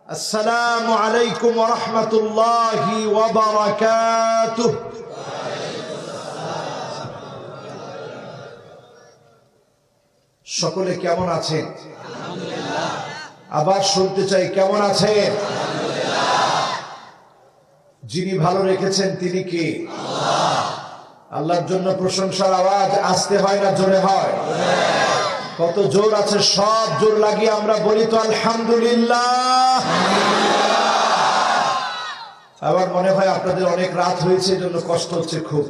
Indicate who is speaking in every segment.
Speaker 1: السلام عليكم ورحمة الله وبركاته সকলে কেমন আছেন? আলহামদুলিল্লাহ। আবার শুনতে চাই, কেমন আছেন? আলহামদুলিল্লাহ। যিনি ভালো রেখেছেন তিনি কে? আল্লাহ। আল্লাহর জন্য প্রশংসার আওয়াজ আসতে হয় না জোরে হয়? কত জোর আছে, সব জোর লাগিয়ে আমরা বলি তো আলহামদুলিল্লাহ। আবার মনে হয় আপনাদের অনেক রাত হয়েছে, এজন্য কষ্ট হচ্ছে খুব।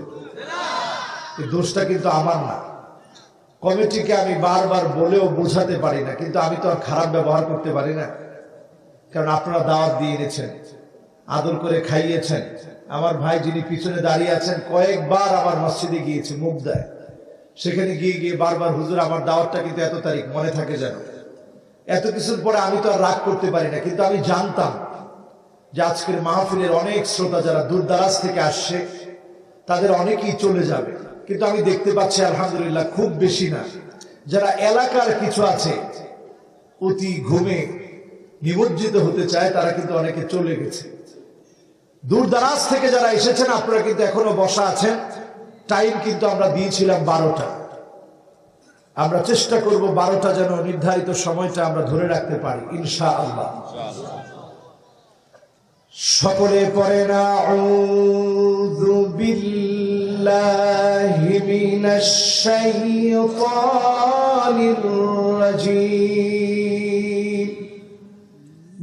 Speaker 1: এই দোষটা কিন্তু আমার না, কমিটিকে আমি বারবার বলেও বোঝাতে পারি না, কিন্তু আমি তো আর খারাপ ব্যবহার করতে পারি না, কারণ আপনারা দাওয়াত দিয়ে এনেছেন, আদর করে খাইয়েছেন। আমার ভাই যিনি পিছনে দাঁড়িয়ে আছেন কয়েকবার আমার মসজিদে গিয়েছে, মুখ দেয়, সেখানে গিয়ে গিয়ে বারবার হুজুর আমার দাওয়াতটা কিন্তু এত তারিখ মনে থাকে যেন। এত কিছুর পরে আমি তো আর রাগ করতে পারি না, কিন্তু আমি জানতাম যে আজকের মাহফিলের অনেক শ্রোতা যারা দূর দারাজ থেকে আসছে তাদের অনেকেই চলে যাবে, কিন্তু আমি দেখতে পাচ্ছি আলহামদুলিল্লাহ খুব বেশি না। যারা এলাকার কিছু আছে অতি ঘুমে নিমজ্জিত হতে চায় তারা কিন্তু অনেকে চলে গেছে। দূর দারাজ থেকে যারা এসেছেন আপনারা কিন্তু এখনো বসা আছেন। টাইম কিন্তু আমরা দিয়েছিলাম 12টা, আমরা চেষ্টা করব 12টা যেন নির্ধারিত সময়টা আমরা ধরে রাখতে পারি ইনশাআল্লাহ। সকলে পড়েন আউযু বিল্লাহি মিনাশ শাইতানির রাজীম।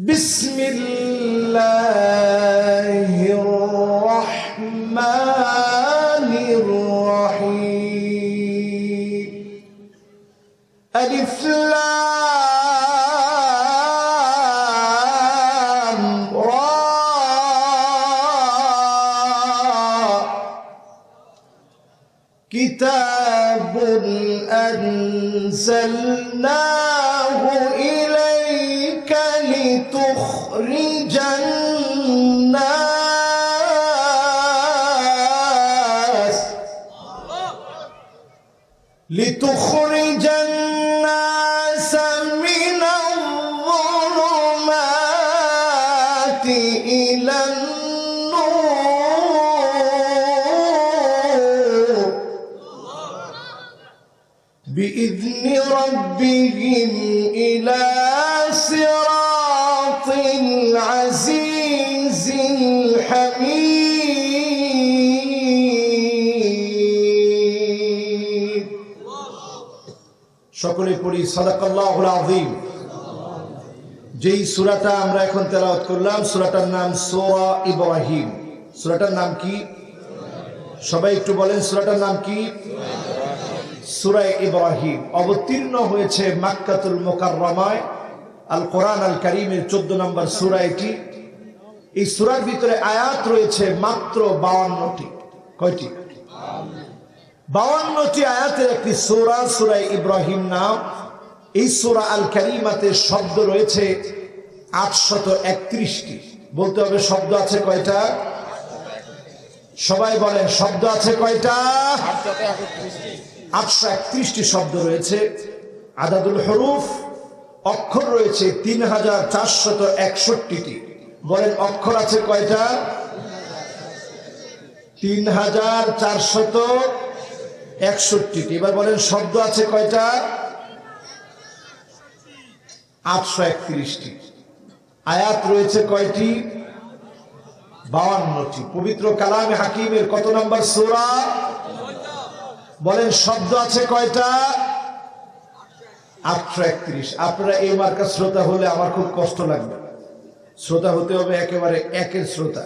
Speaker 1: বিসমিল্লাহির রাহমানির রাহিম। আলিফ লাম রা। কিতাবুন আনজালনাহু ইলাইকা লিতুখরিজান নাস মিনাল যুলুমাতি ইলান নূর বিইذনি রাব্বিহিম ইলা সিরাতিল আজিজিল হামিদ। সকলে পড়ি সাদাকাল্লাহুল আযীম। যেই সূরাটা আমরা এখন তেলাওয়াত করলাম সূরাটার নাম সূরা ইব্রাহিম। সূরাটার নাম কি? সবাই একটু বলেন সূরাটার নাম কি? সূরা ইব্রাহিম। অবতীর্ণ হয়েছে মক্কাতুল মুকাররমায়, আল কোরআন আল কারীমের 14 নম্বর সূরা এটি। এই সূরার ভিতরে আয়াত রয়েছে মাত্র 52টি। কয়টি? 52টি আয়াতের একটি সূরা, সূরা ইব্রাহিম নাম। এই সূরা আল কারীমাতে শব্দ রয়েছে 831টি। বলতে হবে শব্দ আছে কয়টা? সবাই বলেন শব্দ আছে কয়টা? 831টি শব্দ রয়েছে। আদাদুল হরুফ, অক্ষর রয়েছে 3461টি। বলেন অক্ষর আছে কয়টা? 3461টি। এবার বলেন শব্দ আছে কয়টা? 831টি। আয়াত রয়েছে কয়টি? 52টি। পবিত্র কালামে হাকিমের কত নম্বর সূরা? বলেন শব্দ আছে কয়টা? 831। আপনারা এই মার্কা শ্রোতা হলে আমার খুব কষ্ট লাগবে। শ্রোতা হতে হবে একেবারে একের শ্রোতা।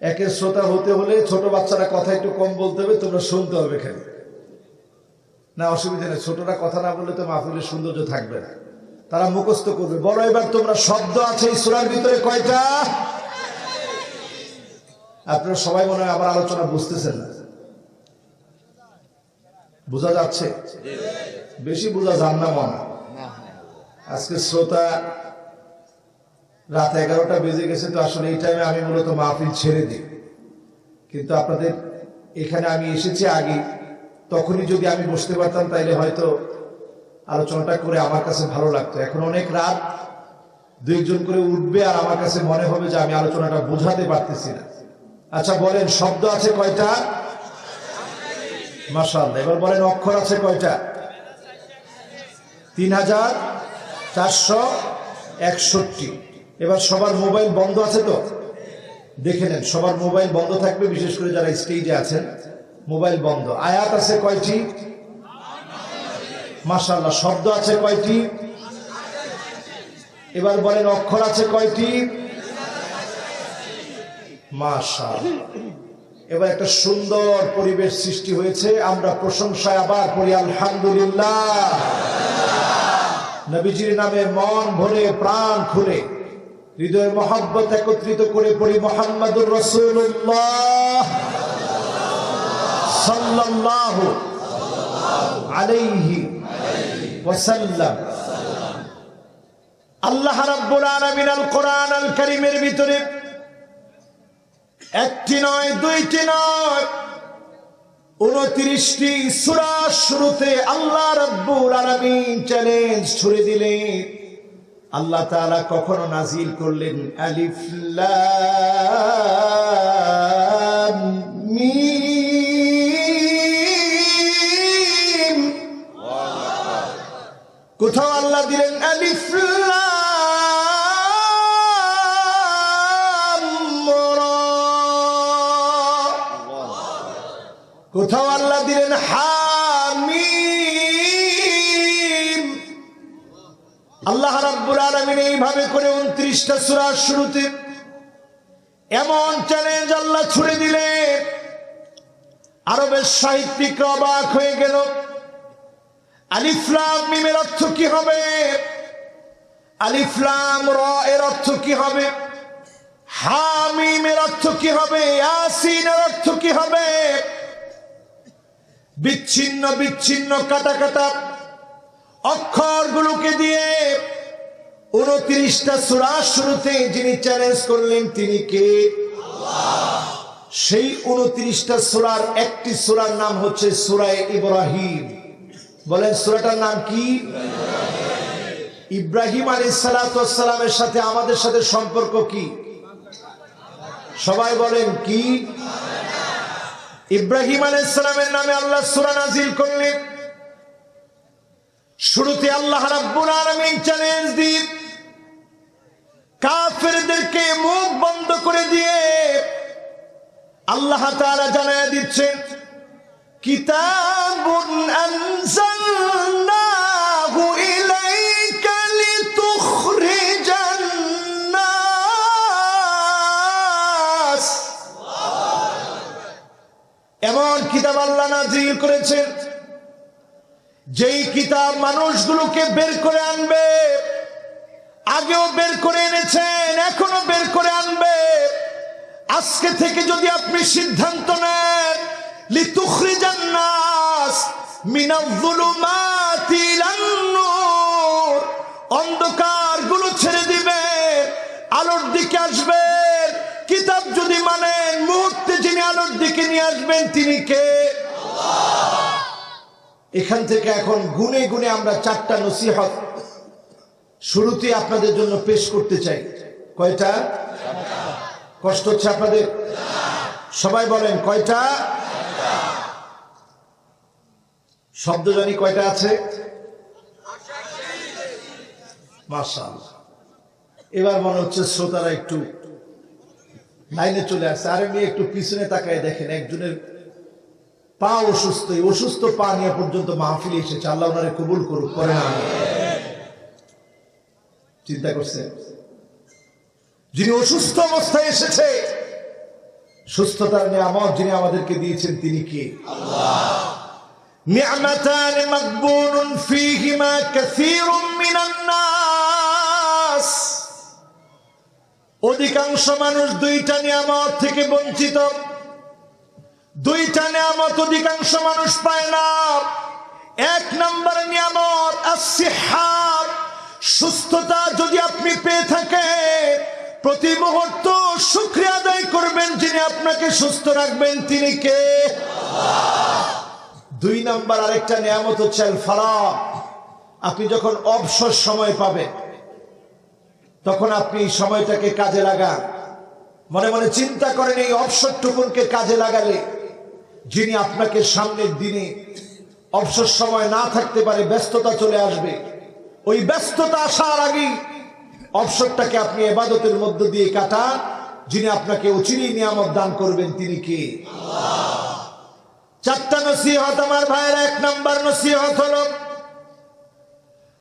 Speaker 1: একের শ্রোতা হতে হলে ছোট বাচ্চারা কথা একটু কম বলতে হবে, তোমরা শুনতে হবে খালি। না অসুবিধা নেই, ছোটরা কথা না বললে তো মাহফিলের সৌন্দর্য থাকবে না, তারা মুখস্থ করবে। বলো এবার তোমরা শব্দ আছে এই সূরার ভিতরে কয়টা? আপনারা সবাই মনে হয় আমার আলোচনা বুঝতেছেন না। বোঝা যাচ্ছে? বেশি বোঝা যান না মনে। আজকে শ্রোতা রাত 11টা বেজে গেছে, তো আসলে এই টাইমে আমি মূলত মাহফিল ছেড়ে দিই, কিন্তু আপনাদের এখানে আমি এসেছি আগে, তখনই যদি আমি বসতে পারতাম তাইলে হয়তো আলোচনাটা করে আমার কাছে ভালো লাগতো। এখন অনেক রাত, দুইজন করে উঠবে আর আমার কাছে মনে হবে যে আমি আলোচনাটা বোঝাতে পারতেছি না। আচ্ছা বলেন, শব্দ আছে কয়টা? মাশাআল্লাহ। এবার বলেন, অক্ষর আছে কয়টা? 3461। এবার সবার মোবাইল বন্ধ আছে তো? দেখে নেন, সবার মোবাইল বন্ধ থাকবে, বিশেষ করে যারা স্টেজে আছেন মোবাইল বন্ধ। আয়াত আছে কয়টি? মাশাআল্লাহ। শব্দ আছে কয়টি? এবার বলেন, অক্ষর আছে কয়টি? মাশাআল্লাহ। এবার একটা সুন্দর পরিবেশ সৃষ্টি হয়েছে। আমরা প্রশংসায় আবার পড়ি আলহামদুলিল্লাহ। নবীজির নামে মন ভরে প্রাণ খুলে হৃদয়ের মহব্বত একত্রিত করে পড়ি মুহাম্মাদুর রাসূলুল্লাহ সাল্লাল্লাহু আলাইহি ওয়াসাল্লাম। আল্লাহ রাব্বুল আলামিন আল কোরআন আল কারীমের ভিতরে একটি নয়, দুইটি নয়, 29টি সূরা শুরুতে আল্লাহ রাব্বুল আলামিন চ্যালেঞ্জ ছুড়ে দিলেন। আল্লাহ তাআলা কখনো নাজিল করলেন আলিফ লাম মিম, কোথাও আল্লাহ দিলেন আলিফ লাম রা, কোথাও আল্লাহ দিলেন হামিম। আল্লাহ রাব্বুল আলামিন এইভাবে করে 29টা সূরার শুরুতে এমন চ্যালেঞ্জ আল্লাহ ছুড়ে দিলেন, আরবের সাহিত্যিকরা অবাক হয়ে গেল। আলিফ লাম মিমের অর্থ কি হবে? আলিফ লাম রা এর অর্থ কি হবে? হামিমের অর্থ কি হবে? ইয়াসিনের অর্থ কি হবে? বিচ্ছিন্ন বিচ্ছিন্ন কাটা কাটা অক্ষরগুলোকে দিয়ে 29টা সূরা শুরুতে যিনি চ্যালেঞ্জ করলেন তিনি কে? আল্লাহ। সেই 29টা সূরার একটি সূরার নাম হচ্ছে সূরা ইব্রাহিম। বলেন, সূরাটার নাম কি? ইব্রাহিম আলাইহিস সালাতু ওয়াস সালামের সাথে আমাদের সাথে সম্পর্ক কি? সবাই বলেন কি? ইব্রাহিম আলাইহিস সালামের নামে আল্লাহ সূরা নাজিল করলেন। শুরুতে আল্লাহ রাব্বুল আলামিন চ্যালেঞ্জ দিয়ে কাফেরদেরকে মুখ বন্ধ করে দিয়ে আল্লাহ তাআলা জানায় দিচ্ছেন, কিতাবুন আনজালনাহু ইলাইকা লিতুখরিজান নাস। এমন কিতাব আল্লাহ নাযিল করেছেন যেই কিতাব মানুষগুলোকে বের করে আনবে। আগেও বের করে এনেছেন, এখনো বের করে আনবে। আজকে থেকে যদি আপনি সিদ্ধান্ত নেন লিতুখরিজান নাস মিনাজ-জুলুমাতি ইলান-নূর, অন্ধকারগুলো ছেড়ে দিবে, আলোর দিকে আসবেন। কিতাব যদি মানেন, মুহূর্তে যিনি আলোর দিকে নিয়ে আসবেন তিনি কে? আল্লাহ। এখান থেকে এখন গুনে গুনে আমরা 4টা নসিহত শুরুতে আপনাদের জন্য পেশ করতে চাই। কয়টা? কষ্ট হচ্ছে আপনাদের? সবাই বলেন কয়টা? শব্দ জানি কয়টা আছে? মাশাআল্লাহ। এবার মনে হচ্ছে শ্রোতারা একটু লাইনে চলে আসছে। আরে মেয়ে, একটু পিছনে তাকায় দেখেন, একজনের পা অসুস্থ, অসুস্থ পা নিয়ে পর্যন্ত মাহফিলে এসেছে। আল্লাহ ওনারে কবুল করুক, করে না। চিন্তা করছেন, যিনি অসুস্থ অবস্থায় এসেছে, সুস্থতার নিয়ামত যিনি আমাদেরকে দিয়েছেন তিনি কে? আল্লাহ। নি'মাতান মাকবুনুন ফীহিমা কাসীরুম মিনান নাস। অধিকাংশ মানুষ 2টা নিয়ামত থেকে বঞ্চিত। 2টা নিয়ামত অধিকাংশ মানুষ পায় না। 1 নম্বর নিয়ামত আস-সিহ্হা, সুস্থতা। যদি আপনি পেয়ে থাকেন, প্রতি মুহূর্ত শুকরিয়া আদায় করবেন যিনি আপনাকে সুস্থ রাখবেন তিনি কে? আল্লাহ। 2 নম্বর আরেকটা নিয়ামত হচ্ছে আল ফারাগ। আপনি যখন অবসর সময় পাবেন তখন আপনি এই সময়টাকে কাজে লাগান। মনে মনে চিন্তা করেন এই অবসরটুকুনকে কাজে লাগালে যিনি আপনাকে সামনের দিনে অবসর সময় না থাকতে পারে, ব্যস্ততা চলে আসবে, ওই ব্যস্ততা আসার আগেই অবসরটাকে আপনি ইবাদতের মধ্য দিয়ে কাটান। যিনি আপনাকে অচিরেই নিয়ামত দান করবেন তিনি কে? আল্লাহ। চারটা নসিহত আমার ভাইয়েরা। এক নাম্বার নসিহত হলো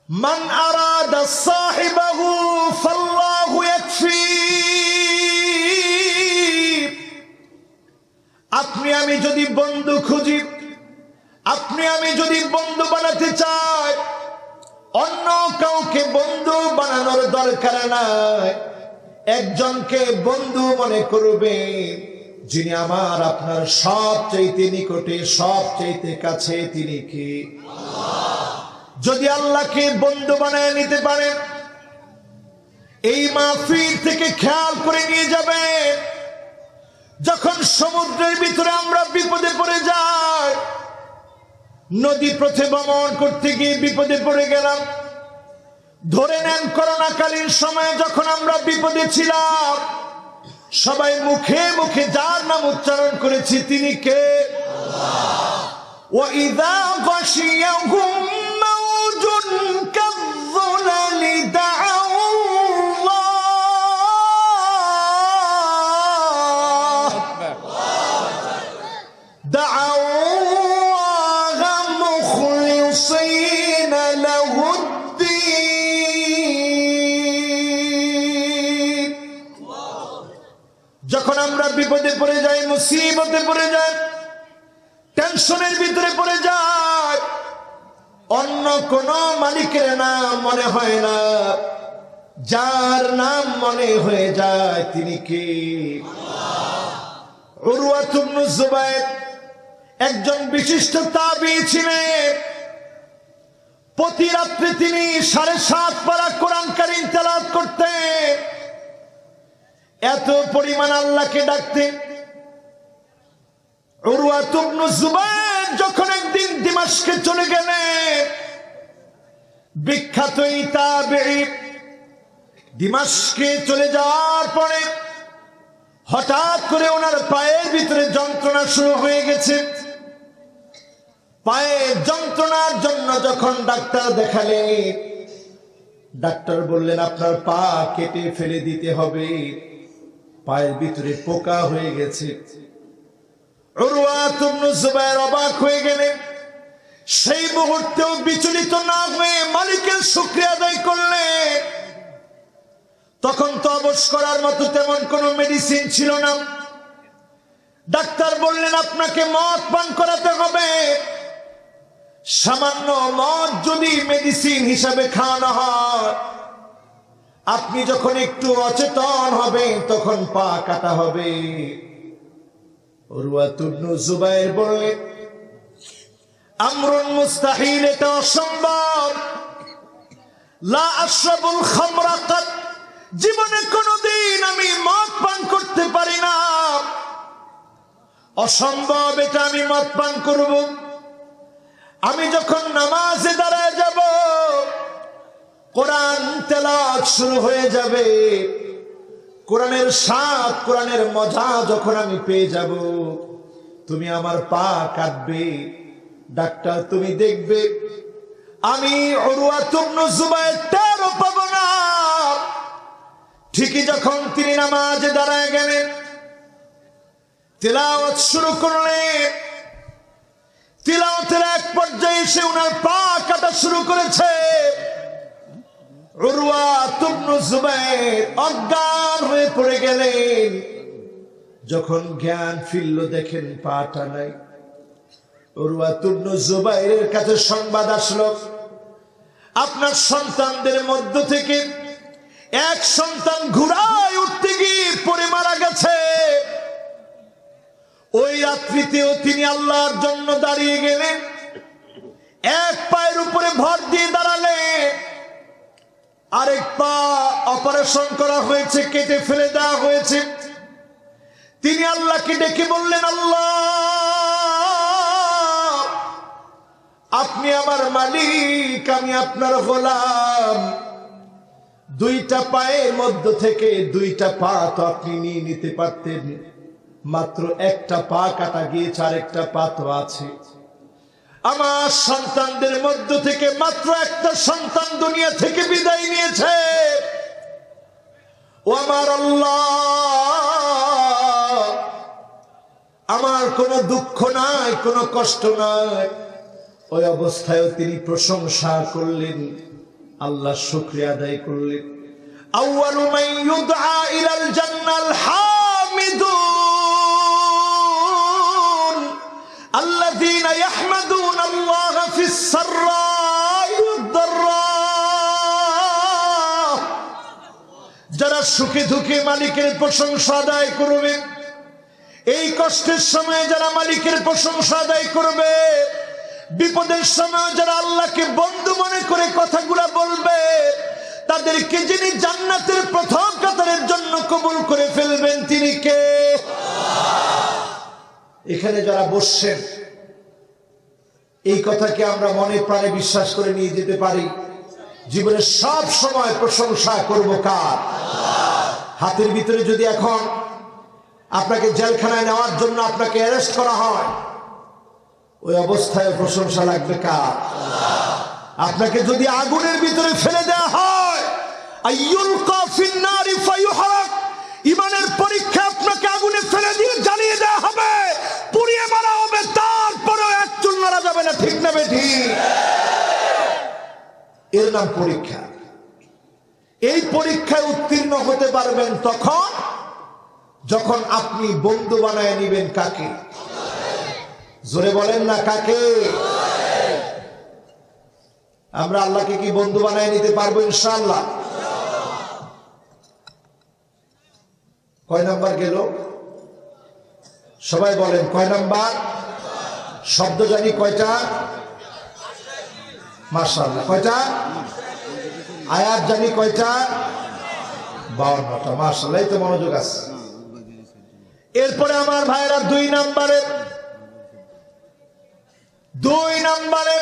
Speaker 1: মান আরাদা সাহিবাহু ফাল্লাহু ইয়াকফি। আপনি আমি যদি বন্ধু খুঁজি, আপনি আমি যদি বন্ধু বানাতে চাই, অন্য কাউকে বন্ধু বানানোর দরকার নাই। একজনকে বন্ধু মনে করবে যিনি আমার আপনার সবচাইতে নিকটে, সবচাইতে কাছে, তিনি কি? আল্লাহ। যদি আল্লাহকে বন্ধু বানায় নিতে পারেন, এই মাহফিল থেকে খেয়াল করে নিয়ে যাবেন, যখন সমুদ্রের ভিতরে আমরা বিপদে পড়ে যাই, নদী পথে ভ্রমণ করতে গিয়ে বিপদে পড়ে গেলাম, ধরে নেন করোনাকালীন সময়ে যখন আমরা বিপদে ছিলাম, সবাই মুখে মুখে যার নাম উচ্চারণ করেছি তিনি কে? আল্লাহ। ওয়াইযা গাশিয়াহুম মাওজুন কাযযুলালি দাআউল্লাহ মুখলিসিনা লাহুদ্দীন। যখন আমরা বিপদে পড়ে যাই, মুসিবতে পড়ে যাই, টেনশনের ভিতরে পড়ে যায়, অন্য কোন মালিকের নাম মনে হয় না, যার নাম মনে হয়ে যায় তিনি কে? উরওয়া ইবনে যুবাইর একজন বিশিষ্ট তাবী ছিলেন। প্রতি রাত্রে তিনি 7.5 পারা কোরআন কারীম তেলাওয়াত করতেন। এত পরিমাণ আল্লাহকে ডাকতেন। উরওয়া ইবনে যুবাইর যখন একদিন দিমাশকে চলে গেলেন, বিখ্যাত এই তাবেঈ দিমাশকে চলে যাওয়ার পরে হঠাৎ করে ওনার পায়ের ভিতরে যন্ত্রণা শুরু হয়ে গেছে। পায়ের যন্ত্রণার জন্য যখন ডাক্তার দেখালেন, ডাক্তার বললেন আপনার পা কেটে ফেলে দিতে হবে, পায়ের ভিতরে পোকা হয়ে গেছে। উরওয়া ইবনে যুবাইর অবাক হয়ে গেলেন। সেই মুহূর্তেও বিচলিত না হয়ে মালিকের শুকরিয়া আদায় করলেন। তখন তো অবশ করার মতো তেমন কোনো মেডিসিন ছিল না। ডাক্তার বললেন আপনাকে মদ পান করাতে হবে। সামান্য মদ যদি মেডিসিন হিসাবে খাওয়ানো হয়, আপনি যখন একটু অচেতন হবেন তখন পা কাটা হবে। উরওয়া ইবনে যুবাইর বললেন আমরুন মুস্তাহিল, এটা অসম্ভব। লা আশরাবুল খামরা কাত, জীবনে কোনদিন আমি মদ পান করতে পারি না, অসম্ভব এটা আমি মদ পান করব। আমি যখন নামাজে দাঁড়ায় যাব, কোরআন তেলাওয়াত শুরু হয়ে যাবে, কোরআনের স্বাদ, কোরআনের মজা যখন আমি পেয়ে যাব, তুমি আমার পা কাটবে। ডাক্তার তুমি দেখবে আমি উরওয়া ইবনে যুবাইর টেরও পাবো না। ঠিকই যখন তিনি নামাজে দাঁড়ায় গেলেন, তিলাওয়াত শুরু করলেন, তিলাওয়াতের এক পর্যায়ে এসে ওনার পা কাটা শুরু করেছে। উরওয়া ইবনে যুবাইর অজ্ঞান হয়ে পড়ে গেলেন। যখন জ্ঞান ফিরল দেখেন পাটা নাই। উরওয়া ইবনে যুবাইরের কাছে সংবাদ আসলো, আপনার সন্তানদের মধ্য থেকে এক সন্তান ঘোড়ায় উঠতে গিয়ে পড়ে মারা গেছে। ওই রাত্রিতেও তিনি আল্লাহর জন্য দাঁড়িয়ে গেলেন, এক পায়ের উপরে ভর দিয়ে দাঁড়ালেন, আরেক পা অপারেশন করা হয়েছে, কেটে ফেলে দেওয়া হয়েছে। তিনি আল্লাহকে ডেকে বললেন আল্লাহ আপনি আমার মালিক, আমি আপনার গোলাম। দুইটা পায়ের মধ্য থেকে দুইটা পা তো আপনি নিয়ে নিতে পারতেন, মাত্র একটা পা কাটা গিয়েছে, আরেকটা পা তো আছে। আমার সন্তানদের মধ্য থেকে মাত্র একটা সন্তান দুনিয়া থেকে বিদায় নিয়েছে। ও আমার আল্লাহ, আমার কোনো দুঃখ নাই, কোনো কষ্ট নাই। ওই অবস্থায়ও তিনি প্রশংসা করলেন, আল্লাহ শুকরিয়া আদায় করলেন। আউয়ালু মান ইউদআ ইলাল জান্নাল হামিদুন আল্লাযীনা ইয়াহমাদুনা আল্লাহা ফিস সাররাই ওয়াদ দাররা। যারা সুখে দুঃখে মালিকের প্রশংসা আদায় করবে, এই কষ্টের সময় যারা মালিকের প্রশংসা আদায় করবে, বিপদের সময় যারা আল্লাহকে বন্ধু মনে করে কথাগুলা বলবে, তাদেরকে যিনি জান্নাতের প্রথম কাতারের জন্য কবুল করে ফেলবেন তিনি কে? এখানে যারা বসছেন, এই কথাকে আমরা মনে প্রাণে বিশ্বাস করে নিয়ে যেতে পারি, জীবনের সব সময় প্রশংসা করব কার? হাতের ভিতরে যদি এখন আপনাকে জেলখানায় নেওয়ার জন্য আপনাকে অ্যারেস্ট করা হয়, ওই অবস্থায় প্রশংসা লাগবে কার? আপনাকে যদি আগুনের ভিতরে ফেলে দেওয়া হয়, আইয়ুলকা ফিন্নারি ফায়ুহরাক, ঈমানের পরীক্ষা আপনাকে আগুনে ফেলে দিয়ে জ্বালিয়ে দেওয়া হবে, পুড়িয়ে মারা হবে, তারপরেও এক চুল নড়া যাবে না, ঠিক না বেঠিক? এর নাম পরীক্ষা। এই পরীক্ষায় উত্তীর্ণ হতে পারবেন তখন যখন আপনি বন্ধু বানায় নিবেন কাকে? জোরে বলেন না, কাকে? আমরা আল্লাহকে কি বন্ধু বানায় নিতে পারবো ইনশাআল্লাহ? কয় নাম্বার গেল? সবাই বলেন কয় নাম্বার? শব্দ জানি কয়টা? মাশাআল্লাহ। কয়টা? আয়াত জানি কয়টা? 52টা। মাশাআল্লাহ, এই তো মনোযোগ আছে। এরপরে আমার ভাইরা দুই নাম্বারে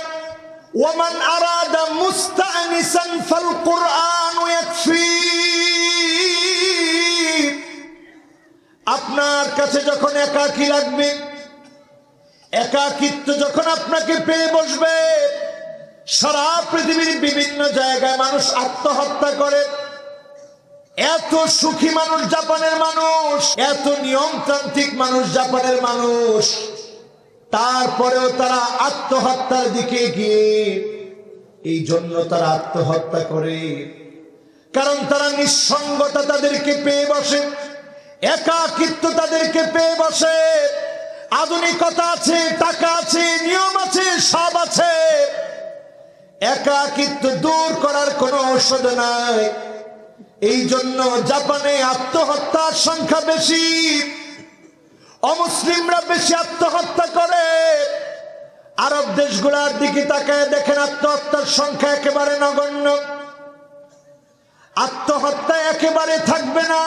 Speaker 1: ওয়ামান আরাদা মুস্তানিসান ফাল কুরআন ইয়াকফি। আপনার কাছে যখন একাকী লাগবে, একাকিত্ব যখন আপনাকে পেয়ে বসবে, সারা পৃথিবীর বিভিন্ন জায়গায় মানুষ আত্মহত্যা করে। এত সুখী মানুষ জাপানের মানুষ, এত নিয়মতান্ত্রিক মানুষ জাপানের মানুষ, তারপরেও তারা আত্মহত্যার দিকে গিয়ে, এই জন্য তারা আত্মহত্যা করে কারণ তারা নিঃসঙ্গতা তাদেরকে পেয়ে বসে, একাকিত্ব তাদেরকে পেয়ে বসে। আধুনিকতা আছে, টাকা আছে, নিয়ম আছে, সব আছে, একাকিত্ব দূর করার কোনো ঔষধ নাই। এই জন্য জাপানে আত্মহত্যার সংখ্যা বেশি, অমুসলিমরা বেশি আত্মহত্যা করে। আরব দেশগুলোর দিকে তাকায় দেখেন, আত্মহত্যার সংখ্যা একেবারে নগণ্য। আত্মহত্যা একেবারে থাকবে না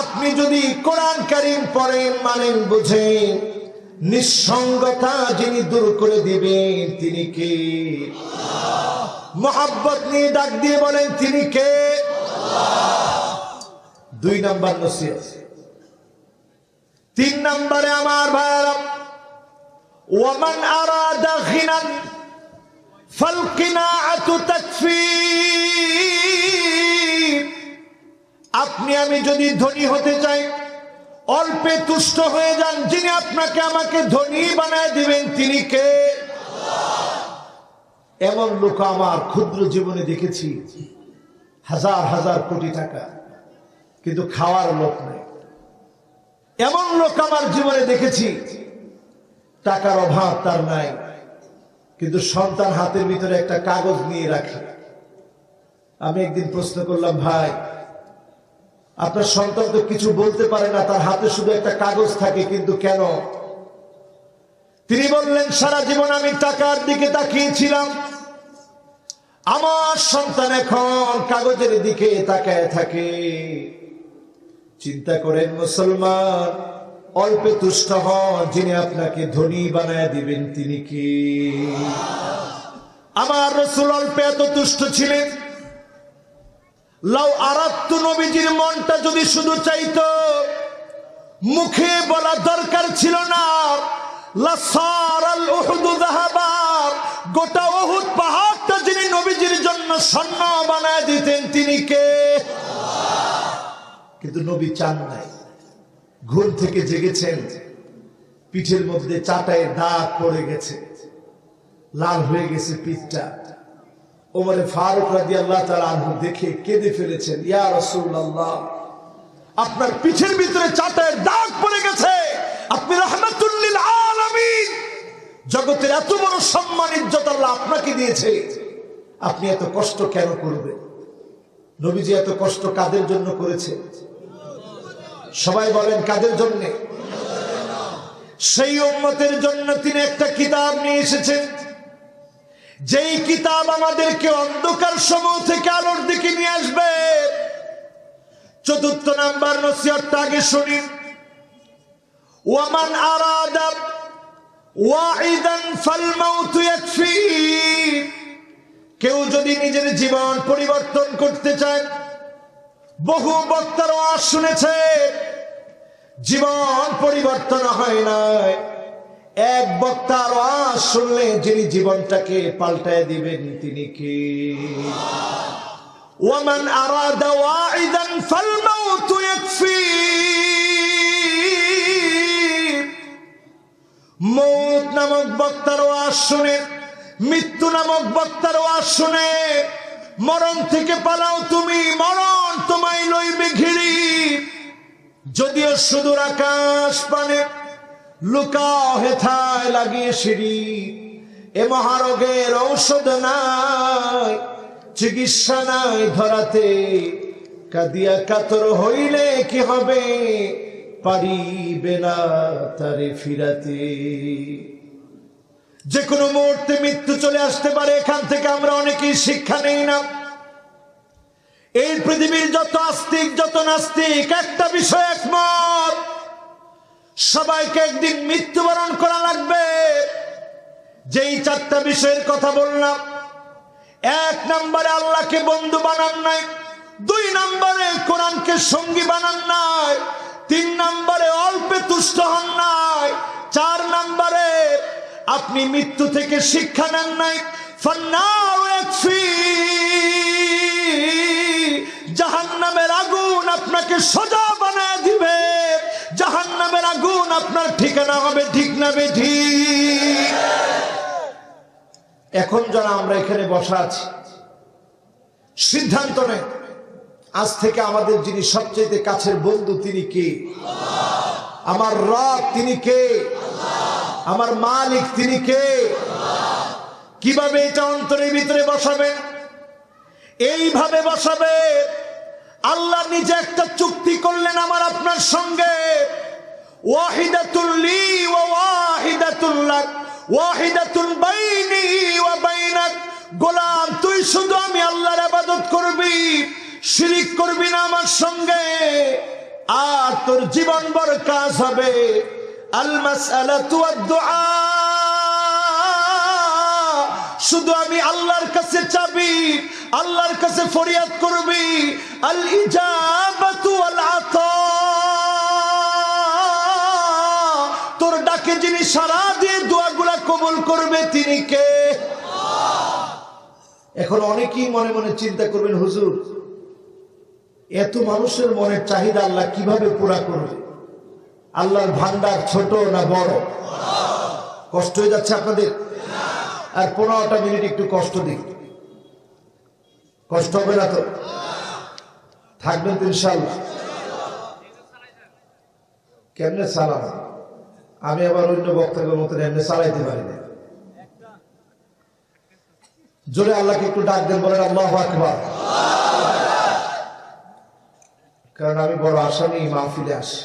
Speaker 1: আপনি যদি কোরআন কারীম পড়েন, মানেন, বুঝেন। নিঃসঙ্গতা যিনি দূর করে দিবেন তিনি কে? মোহাব্বত নিয়ে ডাক দিয়ে বলেন তিনি কে? দুই নাম্বার নসিহত। তিন নাম্বারে আমার ভাইরা, ওয়ামান আরাদা গিনান ফাল কিনাআতু তাকফি। আপনি আমি যদি ধনী হতে চাই, অল্পে তুষ্ট হয়ে যান, যিনি আপনাকে আমাকে ধনী বানায় দিবেন তিনি কে? এমন লোক আমার ক্ষুদ্র জীবনে দেখেছি, হাজার হাজার কোটি টাকা, কিন্তু খাওয়ার লোক নেই। এমন লোক আমার জীবনে দেখেছি, টাকার অভাব তার নাই, কিন্তু সন্তান হাতের ভিতরে একটা কাগজ নিয়ে রাখে। আমি একদিন প্রশ্ন করলাম, ভাই আপনার সন্তান তো কিছু বলতে পারে না, তার হাতে শুধু একটা কাগজ থাকে, কিন্তু কেন? তিনি বললেন, সারা জীবন আমি টাকার দিকে তাকিয়েছিলাম, আমার সন্তান এখন কাগজের দিকে তাকায় থাকে। চিন্তা করেন মুসলমান, অল্পে তুষ্ট হন, যিনি আপনাকে ধনী বানায় দিবেন তিনি কি? আমার রাসূল অল্পে এত তুষ্ট ছিলেন, লাউ আরাদতু, নবীজির মনটা যদি শুধু চাইতো, মুখে বলা দরকার ছিল না, লাসারাল উহুদ যাহাবা, গোটা উহুদ পাহাড়টা যিনি নবীজির জন্য স্বর্ণ বানায় দিতেন তিনি কে? কিন্তু নবী চান নাই। ঘুম থেকে জেগেছেন, পিঠের মধ্যে চাটায় দাগ পড়ে গেছে, লাল হয়ে গেছে পিঠটা। ওমরে ফারুক রাদিয়াল্লাহু তাআলা আনহু দেখে কেঁদে ফেলেছেন, ইয়া রাসূলুল্লাহ, আপনার পিঠের ভিতরে চাটায় দাগ পড়ে গেছে, আপনি রাহমাতুল লিল আলামিন, জগতের এত বড় সম্মান ইজ্জত আল্লাহ আপনাকে দিয়েছে, আপনি এত কষ্ট কেন করবেন? নবীজি এত কষ্ট কাদের জন্য করেছে? সবাই বলেন কাদের জন্য? সেই উম্মতের জন্য তিনি একটা কিতাব নিয়ে এসেছেন, যেই কিতাব আমাদেরকে অন্ধকার সমূহ থেকে আলোর দিকে নিয়ে আসবে। চতুর্থ নাম্বার নসিহতটা আগে শুনি। ওয়ামান আরাদা ওয়াহিদান ফাল মাউতু ইয়াকফি, কেউ যদি নিজের জীবন পরিবর্তন করতে চায়, বহু বক্তার ওয়াজ শুনেছে, জীবন পরিবর্তন হয় না। এক বক্তার ওয়াজ শুনলে যিনি জীবনটাকে পাল্টায় দিবেন তিনি কে? ওয়ামান আরাদা ওয়াহিদান ফাল মাউতু ইয়াকফি, মৌত নামক বক্তার ওয়াজ শুনে, মৃত্যু নামক বক্তার ওয়াজ শুনে মরণ থেকে পালাও তুমি, মরণ তোমায় লইবে ঘিরি। যদিও সুদূর আকাশ পানে লুকাও হেথায় লাগিয়ে সিঁড়ি, এ মহারোগের ঔষধ নাই, চিকিৎসা নাই ধরাতে, কাঁদিয়া কাতর হইলে কি হবে, পারিবে না তারে ফিরাতে। যে কোনো মুহূর্তে মৃত্যু চলে আসতে পারে, এখান থেকে আমরা অনেকেই শিক্ষা নেই না। এই পৃথিবীর যত আস্তিক যত নাস্তিক একটা বিষয় একমত, সবাইকে একদিন মৃত্যুবরণ করা লাগবে। যেই চারটা বিষয়ের কথা বললাম, এক নম্বরে আল্লাহকে বন্ধু বানান নাই, দুই নম্বরে কোরআনকে সঙ্গী বানান নাই, তিন নম্বরে অল্পে তুষ্ট হন নাই, চার নম্বরে আপনি মৃত্যু থেকে শিক্ষা নেন নাই। ফান্নারু ইয়াকফি, জাহান্নামের আগুন আপনাকে সোজা বানায় দিবে, জাহান্নামের আগুন আপনার ঠিকানা হবে, ঠিক না বেঠিক? এখন যারা আমরা এখানে বসা আছি, সিদ্ধান্ত নেই আজ থেকে আমাদের যিনি সবচেয়ে কাছের বন্ধু তিনি কে? আমার রব তিনি কে? আমার মালিক তিনি কে? কিভাবে এটা অন্তরের ভিতরে বসাবেন? এইভাবে বসাবে, আল্লাহ নিজে একটা চুক্তি করলেন আমার আপনার সঙ্গে, ওয়াহিদাতুল লি ওয়া ওয়াহিদাতুল লাক ওয়াহিদাতুন বাইনি ওয়া বাইনাক। গোলাম, তুই শুধু আমি আল্লাহর ইবাদত করবি, শিরিক করবি না আমার সঙ্গে, আর তোর জীবন ভর কাজ হবে আল মাসআলাতু ওয়াদ দুআ। শুধু আমি আল্লাহর কাছে চাবি, আল্লাহর কাছে ফরিয়াদ করবি, আল ইজাবাতু ওয়াল আতা। তোর ডাকে যিনি সাড়া দিয়ে দোয়াগুলা কবুল করবে তিনি কে? এখন অনেকেই মনে মনে চিন্তা করবেন, হুজুর এত মানুষের মনের চাহিদা আল্লাহ কিভাবে পুরা করবে? আল্লাহর ভান্ডার ছোট না বড়? কষ্ট হয়ে যাচ্ছে আপনাদের? আর 15টা মিনিট একটু কষ্ট দিই, কষ্ট হবে না তো? থাকবেন তো ইনশাআল্লাহ? কেমনে সালাম? আমি আবার অন্য বক্তব্যের মতন এমনি চালাইতে পারি না। জোরে আল্লাহকে একটু ডাক দেন, বলেন আল্লাহু আকবার। কারণ আমি বড় আশা নিয়ে মাহফিলে আসি,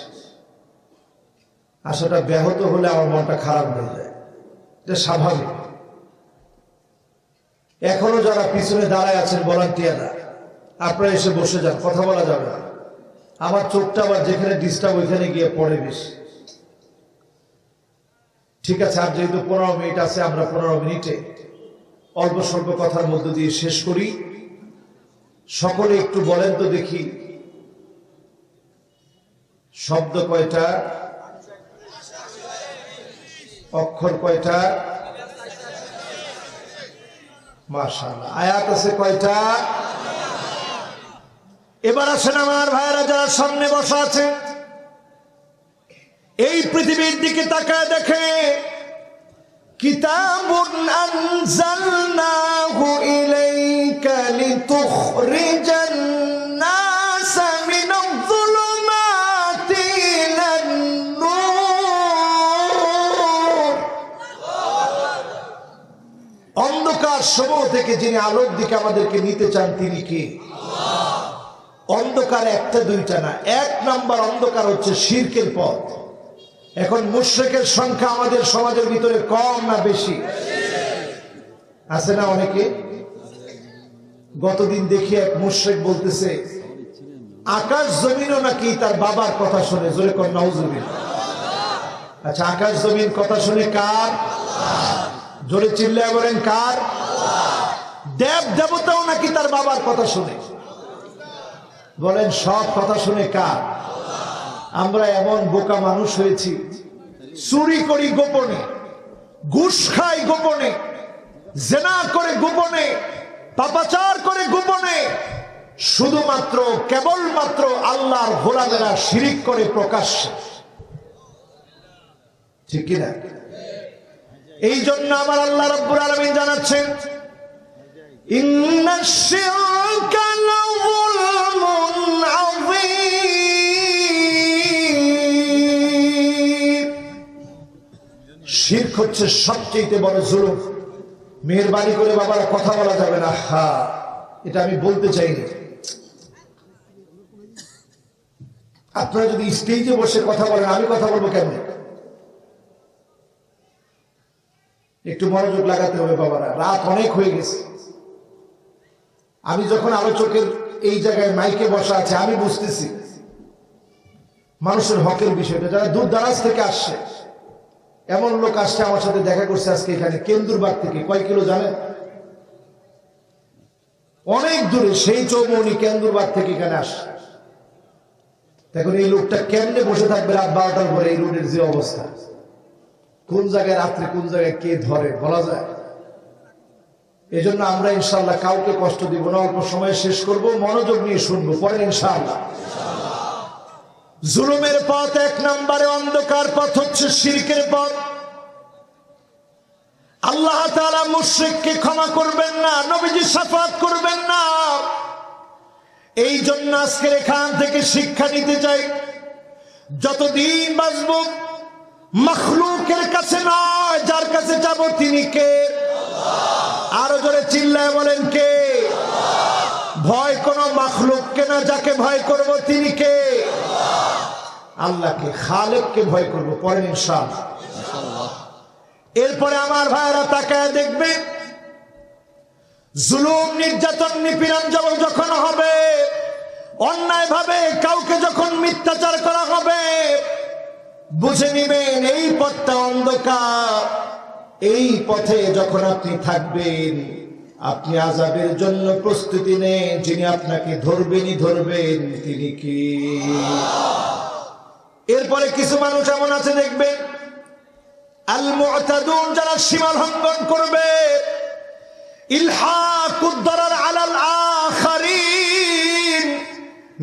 Speaker 1: আশাটা ব্যাহত হলে আমার মনটা খারাপ হয়ে যায়, এটা স্বাভাবিক। এখনো যারা পিছনে দাঁড়ায় আছেন ভলান্টিয়াররা, আপনারা এসে বসে যান, কথা বলা যাবে না। আমার চোখটা আবার যেখানে ডিস্টার্ব ওইখানে গিয়ে পড়ে বেশি। ঠিক আছে, আর যেহেতু 15 মিনিট আছে, আমরা 15 মিনিটে অল্প স্বল্প কথার মধ্য দিয়ে শেষ করি। সকলে একটু বলেন তো দেখি, শব্দ কয়টা, অক্ষর কয়টা? মাশাআল্লাহ। আয়াত আছে কয়টা? এবার আসেন আমার ভাইরা যারা সামনে বসা আছে, এই পৃথিবীর দিকে তাকায় দেখে, কিতাবুন আনজালনাহু ইলাইকা লিতুখরিজান নাসা মিনায-যুলুমাতি ইলান-নূর। অন্ধকার সমূহ থেকে যিনি আলোর দিকে আমাদেরকে নিতে চান তিনি কে? অন্ধকার একটা দুইটা না, এক নাম্বার অন্ধকার হচ্ছে শিরকের পথ। এখন মুশরিকের সংখ্যা আমাদের সমাজের ভিতরে কম না বেশি? আছে না অনেকে? গতদিন দেখি এক মুশরিক বলতেছে আকাশ জমিনও নাকি তার বাবার কথা শুনে। জোরে কোন নাউজুবিল্লাহ। আচ্ছা, আকাশ জমিন কথা শুনে কার? জোরে চিল্লায় বলেন কার? দেব দেবতাও নাকি তার বাবার কথা শুনে। বলেন সব কথা শুনে কার? আমরা এমন বোকা মানুষ হয়েছি, চুরি করি গোপনে, ঘুষ খাই গোপনে, জেনা করে গোপনে, পাপাচার করে গোপনে, শুধুমাত্র কেবলমাত্র আল্লাহর গোলামেরা শিরিক করে প্রকাশ্যে। ঠিক কিনা? এই জন্য আমার আল্লাহ রাব্বুল আলামিন জানাচ্ছেন, ইন্নাশ শিরকা লাযুলমুন আযীম। শিরক হচ্ছে সবচেয়ে বড় জুলুম। মেহেরবানি করে বাবারা কথা বলা যাবে না। হ্যাঁ, এটা আমি বলতে চাইনি। আপনারা যদি স্টেজে বসে কথা বলেন, আমি কথা বলবো কেন? একটু মনোযোগ লাগাতে হবে বাবারা, রাত অনেক হয়ে গেছে। আমি যখন আলোচকের এই জায়গায় মাইকে বসা আছে, আমি বুঝতেছি মানুষের হকের বিষয়টা। যারা দূর দারাজ থেকে আসছে, এমন লোক আসছে আমার সাথে দেখা করছে আজকে এখানে কেন্দুরবাগ থেকে। কয় কিলো জানেন? অনেক দূরে, সেই চৌমনি কেন্দুরবাগ থেকে এখানে আসছে। এখন এই লোকটা কেমনে বসে থাকবে রাত 12টার পরে? এই রোডের যে অবস্থা, কোন জায়গায় রাত্রে কোন জায়গায় কে ধরে বলা যায়। এই জন্য আমরা ইনশাআল্লাহ কাউকে কষ্ট দিব না, অল্প সময় শেষ করব, মনোযোগ নিয়ে শুনবো, পরে ইনশাআল্লাহ। জুলুমের পথ এক নম্বরে, অন্ধকার পথ হচ্ছে শিরকের পথ। আল্লাহ তাআলা মুশরিককে ক্ষমা করবেন না, নবীজি শাফাত করবেন না। এই জন্য আজকের এখান থেকে শিক্ষা নিতে চাই, যতদিন বাঁচব মাখলুকের কাছে নয়, যার কাছে যাব তিনি কে? আরো জোরে চিল্লায় বলেন কে? ভয় কোন মাখলুককে না, যাকে ভয় করব তিনি কে? আল্লাহকে, খালেককে ভয় করব। পরে ইনশাআল্লাহ। এরপরে আমার ভাইরা তাকায় দেখবে, জুলুম নির্যাতন নিপীড়ন যখন হবে, অন্যায় ভাবে কাউকে যখন মিথ্যাচার করা হবে, বুঝে নিবেন এই পথটা অন্ধকার। এই পথে যখন আপনি থাকবেন, আপনি আযাবের জন্য প্রস্তুতি নেন। যিনি আপনাকে ধরবেনই ধরবেন তিনি কি? এরপরে কিছু মানুষ এমন আছে দেখবেন, আল মুতাদুন, যারা সীমা লঙ্ঘন করবে, ইলহাকুদ দারার আলাল আখারিন,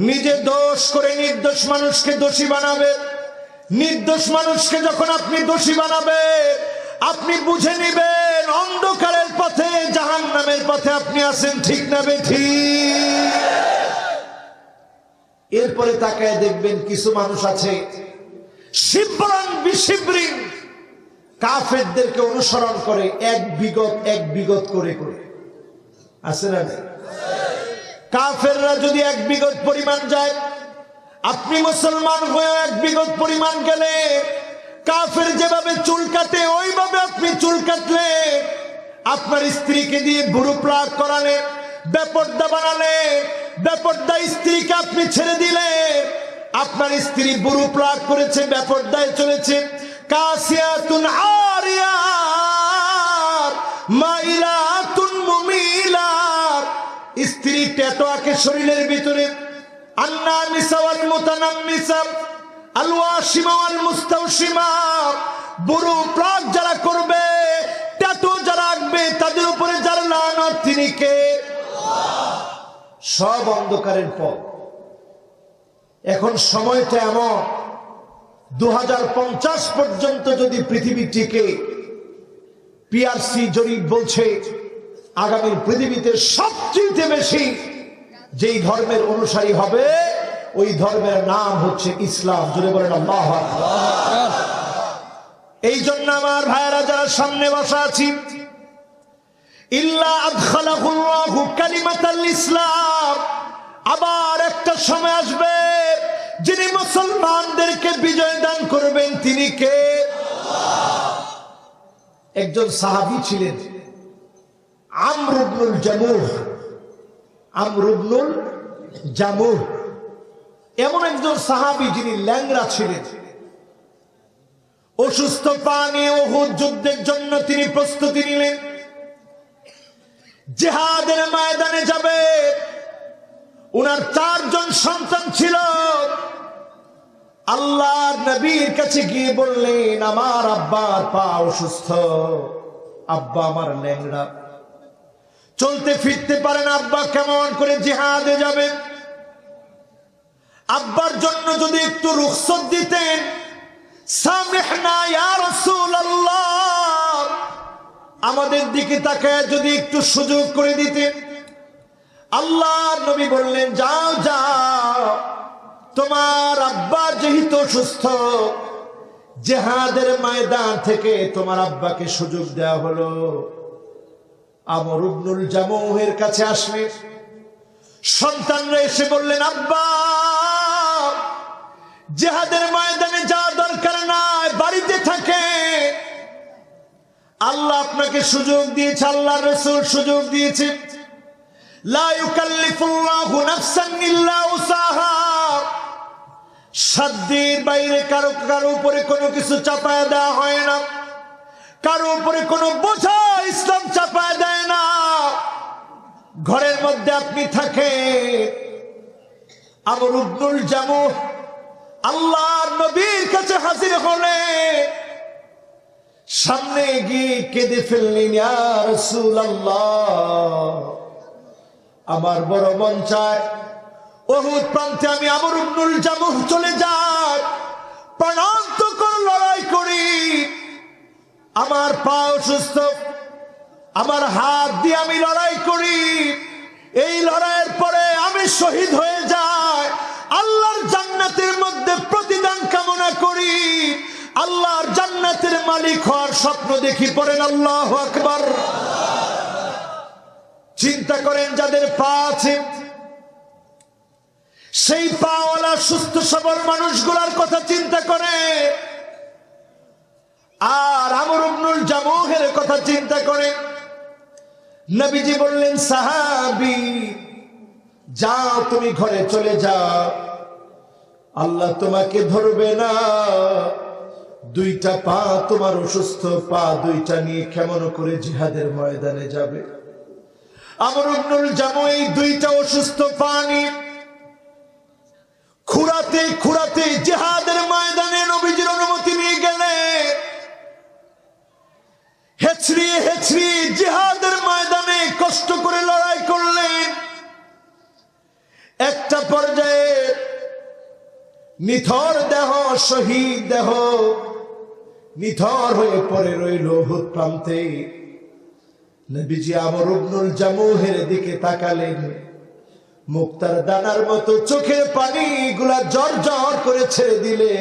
Speaker 1: নিজে দোষ করে নির্দোষ মানুষকে দোষী বানাবে। নির্দোষ মানুষকে যখন আপনি দোষী বানাবে, আপনি বুঝে নিবেন অন্ধকারের পথে, জাহান্নামের পথে আপনি আছেন। ঠিক না বেঠিক? এরপরে তাকায় দেখবেন কিছু মানুষ আছে শিবরান বিশিবরিন, কাফেরদেরকে অনুসরণ করে, এক বিগত করে করে। আছে না? কাফেররা যদি এক বিগত পরিমাণ যায়, আপনি মুসলমান হয়ে এক বিগত পরিমাণ গেলে, কাফের যেভাবে চুল কাটে ওইভাবে আপনি চুল কাটলে, আপনার স্ত্রীকে দিয়ে বুড়ো প্লাগ করালে, বেপর্দা বানালে, বেপর্দা স্ত্রীকে আপনি ছেড়ে দিলে, আপনার স্ত্রী বুড়ো প্লাগ করেছে, বেপর্দায় চলেছে, কাসিয়াতুন আরিয়াত মাইলাতুন মুমিলাত, স্ত্রী ট্যাটু আঁকে শরীরের ভিতরে, আন্নামিসা ওয়াল মুতানাম্মিসা আল ওয়াশিমা ওয়াল মুস্তাওশিমা, বুড়ো প্রাক যারা করবে, ট্যাটু যারা আঁকবে, তাদের উপরে যার লানত, তিনি কে? সব অন্ধকারের পথ। এখন সময়টা এমন, 2050 পর্যন্ত যদি পৃথিবী টিকে, পিআরসি জরিপ বলছে আগামীর পৃথিবীতে সবচেয়ে বেশি যেই ধর্মের অনুসারী হবে, ওই ধর্মের নাম হচ্ছে ইসলাম। জোরে বলেন আল্লাহু আকবার। এই জন্য আমার ভাইয়েরা যারা সামনে বসা আছি, ইল্লা আদখালাহুল্লাহু কালিমাতাল ইসলাম, আবার একটা সময় আসবে যিনি মুসলমানদেরকে বিজয় দান করবেন, তিনি কে? একজন সাহাবী ছিলেন আমর ইবনুল জামুহ। আমর ইবনুল জামুহ এমন একজন সাহাবী যিনি ল্যাংড়া ছিলেন। অসুস্থ পা নিয়ে উহুদ যুদ্ধের জন্য তিনি প্রস্তুতি নিলেন, জিহাদের ময়দানে যাবে। উনার 4 জন সন্তান ছিল। আল্লাহর নবীর কাছে গিয়ে বললেন, আমার আব্বার পা অসুস্থ, আব্বা আমার ল্যাংড়া, চলতে ফিরতে পারে না, আব্বা কেমন করে জিহাদে যাবে? আব্বার জন্য যদি একটু রুখসত দিতেন, সামিহনা ইয়া রাসূলুল্লাহ, আমাদের দিকে তাকায় যদি একটু সুযোগ করে দিতেন। আল্লাহর নবী বললেন, যাও যাও, তোমার আব্বা যেহেতু সুস্থ, জিহাদের ময়দান থেকে তোমার আব্বাকে সুযোগ দেওয়া হলো। আমর ইবনুল জামুহের কাছে আসলে সন্তানরা এসে বললেন, আব্বা জিহাদের ময়দানে যাওয়ার দরকার নাই, বাড়িতে থাকে। আল্লাহ আপনাকে সুযোগ দিয়েছে, আল্লাহর রাসূল সুযোগ দিয়েছে। লা ইউকাল্লিফুল্লাহু নাফসান ইল্লা উসাহা, সাধ্যের বাইরে কারো উপরে কোনো কিছু চাপায় দেওয়া হয় না, কারো উপরে কোনো বোঝা ইসলাম চাপায় দেয় না। ঘরের মধ্যে আপনি থাকেন। আমর ইবনুল জামুহ আল্লাহর নবীর কাছে হাজির হলে সামনে গিয়ে কেঁদে ফেললেন, ইয়া রাসূলুল্লাহ, আমার বড় মন চায় উহুদ প্রান্তে আমি আমর ইবনুল জামুহ চলে যাই, প্রাণান্তকর লড়াই করি। আমার পা অসুস্থ, আমার হাত দিয়ে আমি লড়াই করি। এই লড়াইয়ের পরে আমি শহীদ হয়ে যাই, আল্লাহর জান্নাতের মধ্যে প্রতিদান কামনা করি, আল্লাহর জান্নাতের মালিক হওয়ার স্বপ্ন দেখি। পড়েন আল্লাহু আকবার। চিন্তা করেন, যাদের পা আছে, সেই পাওয়ালা সুস্থ সবল মানুষগুলার কথা চিন্তা করে, আর আমর ইবনুল জামুহের কথা চিন্তা করে। নবীজি বললেন, সাহাবী যাও, তুমি ঘরে চলে যাও, আল্লাহ তোমাকে ধরবে না। 2টা পা তোমার অসুস্থ, পা 2টা নিয়ে কেমন করে জিহাদের ময়দানে যাবে? আমর ইবনুল জামুহ এই 2টা অসুস্থ পা নিয়ে খুঁড়াতে খুঁড়াতে জিহাদের ময়দানে নবীজির অনুমতি নিয়ে গেলে, হেছড়িয়ে হেছড়িয়ে জিহাদের ময়দানে কষ্ট করে লড়াই করলেন। একটা পর্যায়ে নিথর দেহ, শহীদ দেহ নিথর হয়ে পড়ে রইল উহুদ প্রান্তে। নবীজি আমর ইবনুল জামুহের দিকে তাকালেন, মুক্তার দানার মতো চোখের পানি গুলা জর জর করে ছেড়ে দিলে।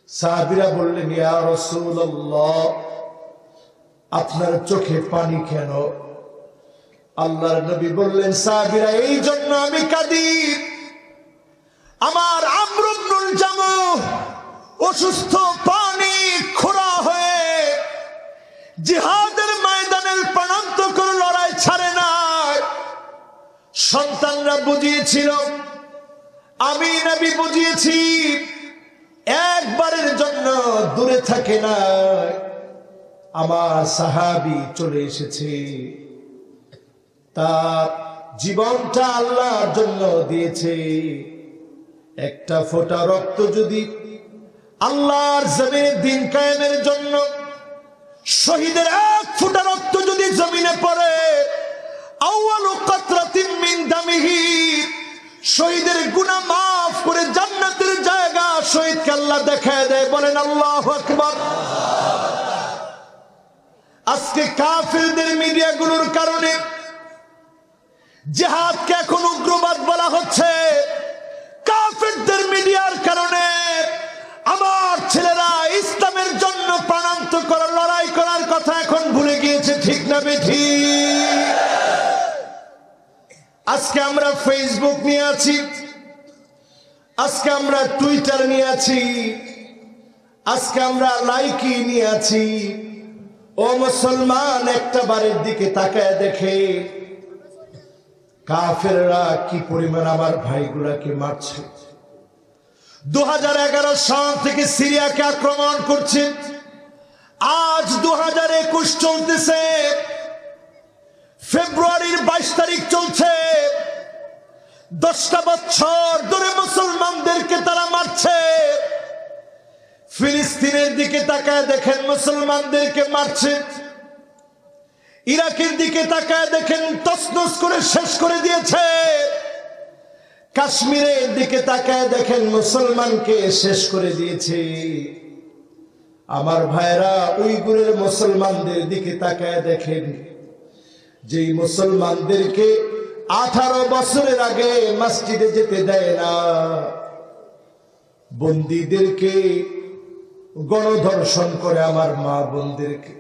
Speaker 1: সাহাবীরা বললেন, ইয়া রাসূলুল্লাহ, আপনার চোখে পানি কেন? আল্লাহর নবী বললেন, সাহাবীরা, এই জন্য আমি কাঁদি, আমার আমর ইবনুল জামুহ অসুস্থ, পানি খোঁড়া হয়ে জিহাদের ময়দানের প্রাণান্তকর লড়াই ছাড়ে নাই। সন্তানরা বুঝিয়েছিল, আমি নবী বুঝিয়েছি, একবারের জন্য দূরে থাকে না। আমার সাহাবী চলে এসেছে, তার জীবনটা আল্লাহর জন্য দিয়েছে। একটা ফোঁটা রক্ত যদি আল্লাহর জমিনে দিন কায়েমের জন্য, শহীদের এক ফোঁটা রক্ত যদি জমিনে পড়ে, আউয়ালু কাতরাতিন মিন দামিহি, শহীদের গুনাহ মাফ করে জান্নাতের জায়গা শহীদকে আল্লাহ দেখায় দেয়। বলেন আল্লাহু আকবার। আজকে কাফিরদের মিডিয়াগুলোর কারণে জিহাদকে এখন উগ্রবাদ বলা হচ্ছে। কাফিরদের মিডিয়ার কারণে আমার ছেলেরা ইসলামের জন্য প্রাণান্ত করার লড়াই করার কথা এখন ভুলে গিয়েছে। ঠিক না বেঠিক? আজকে আমরা ফেসবুক নিয়ে আছি, আজকে আমরা টুইটার নিয়ে আছি, আজকে আমরা লাইকি নিয়ে আছি। ও মুসলমান, একটা বারের দিকে তাকায় দেখে কাফেররা কি পরিমাণ আমার ভাইগুলাকে মারছে। 2011 সাল থেকে সিরিয়াকে আক্রমণ করছে, আজ 2021 চলতেছে, ফেব্রুয়ারির 22 তারিখ চলছে। 10টা বছর ধরে মুসলমানদেরকে তারা মারছে। ফিলিস্তিনের দিকে তাকায় দেখেন মুসলমানদেরকে মারছে। ইরাকের দিকে তাকায় দেখেন তছনছ করে শেষ করে দিয়েছে। কাশ্মীরের দিকে তাকায় দেখেন মুসলমানকে শেষ করে দিয়েছে। আমার ভাইরা, উইগুরের মুসলমানদের দিকে তাকায় দেখেন, যেই মুসলমানদেরকে 18 বছরের আগে মসজিদে যেতে দেয় না, বন্দীদেরকে গণধর্ষণ করে আমার মা বোনদেরকে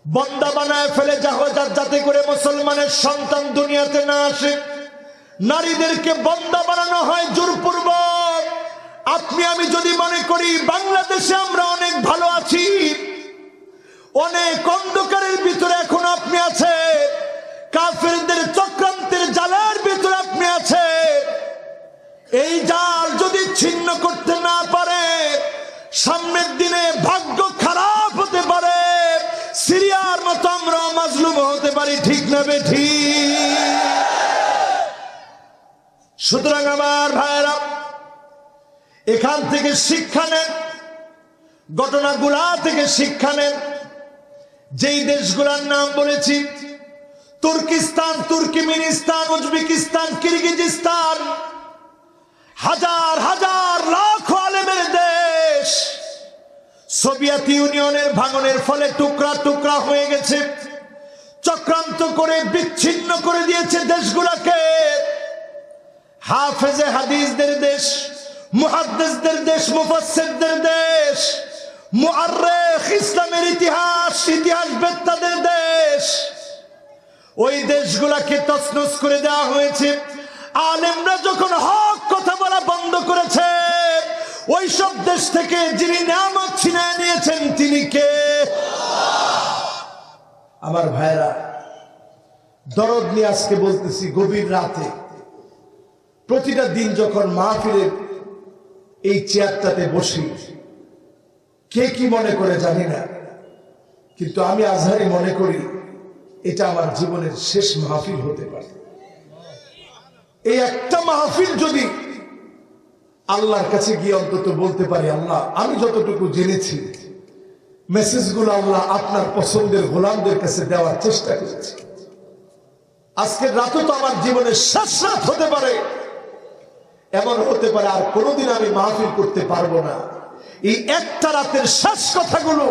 Speaker 1: বন্দা বানায় ফেলে, যাতে করে মুসলমানের সন্তান দুনিয়াতে না আসে। নারীদেরকে বন্দা বানানো হয় জোরপূর্বক। আপনি আমি যদি মনে করি বাংলাদেশে আমরা অনেক ভালো আছি, অনেক অন্ধকারের ভিতরে এখন আপনি আছে, কাফেরদের চক্রান্তের জালের ভিতরে আপনি আছে। এই জাল যদি ছিন্ন করতে না পারে, সামনের দিনে ভাগ্য খারাপ হতে পারে। সিরিয়ার মতো আমরা মাজলুম হতে পারি। ঠিক না বেঠিক? সুতরাং আমার ভাইয়েরা, এখান থেকে শিক্ষা নেন, ঘটনাগুলা থেকে শিক্ষা নেন। যেই দেশগুলোর নাম বলেছি, তুর্কিস্তান, তুর্কমেনিস্তান, উজবেকিস্তান, কিরগিজস্তান, হাজার হাজার লাখ আলেমের দেশ, সোভিয়েত ইউনিয়নের ভাঙনের ফলে টুকরা টুকরা হয়ে গেছে। চক্রান্ত করে বিচ্ছিন্ন করে দিয়েছে দেশগুলোকে। হাফেজে হাদিসদের দেশ, মুহাদ্দিসদের দেশ, মুফাসসিরদের দেশ, মুআররিখ, ইসলামের ইতিহাসবেত্তাদের দেশ। ওই দেশগুলোকে তছনছ করে দেওয়া হয়েছে। আলেমরা যখন হক কথা বলা বন্ধ করেছে, ওই সব দেশ থেকে যিনি নিয়ামত ছিনিয়ে নিয়েছেন তিনি কে? আমার ভাইরা, দরদ নিয়ে আজকে বলতেছি, গভীর রাতে প্রতিটা দিন যখন মাহফিলের এই চেয়ারটাতে বসি, কে কি মনে করে জানি না, কিন্তু আমি আজহারি মনে করি এটা আমার জীবনের শেষ মাহফিল হতে পারে। এই একটা মাহফিল যদি আল্লাহর কাছে গিয়ে অন্তত বলতে পারি, আল্লাহ আমি যতটুকু জেনেছি মেসেজগুলো আল্লাহ আপনার পছন্দের গোলামদের কাছে দেওয়ার চেষ্টা করেছি। আজকের রাতও তো আমার জীবনের শেষ রাত হতে পারে, এমন হতে পারে আর কোনোদিন আমি মাহফিল করতে পারবো না। এই একটা রাতের শেষ কথাগুলো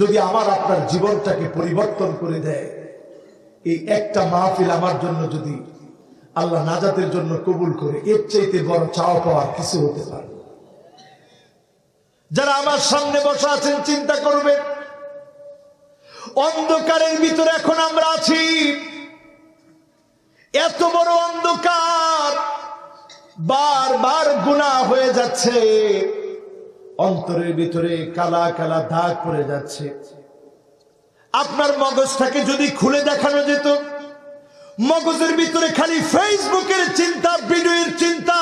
Speaker 1: যদি আমার আপনার জীবনটাকে পরিবর্তন করে দেয়, এই একটা মাহফিল আমার জন্য যদি আল্লাহ নাজাতের জন্য কবুল করে, এর চাইতে বড় চাওয়া পাওয়ার কিছু হতে পারে। যারা আমার সামনে বসে আছেন চিন্তা করবেন, অন্ধকারের ভিতরে এখন আমরা আছি। এত বড় অন্ধকার, বারবার গুনাহ হয়ে যাচ্ছে, অন্তরের ভিতরে কালা কালা দাগ পড়ে যাচ্ছে। আপনার মগজটাকে যদি খুলে দেখানো যেত, মগজের ভিতরে খালি ফেসবুকের চিন্তা, ভিডিওর চিন্তা,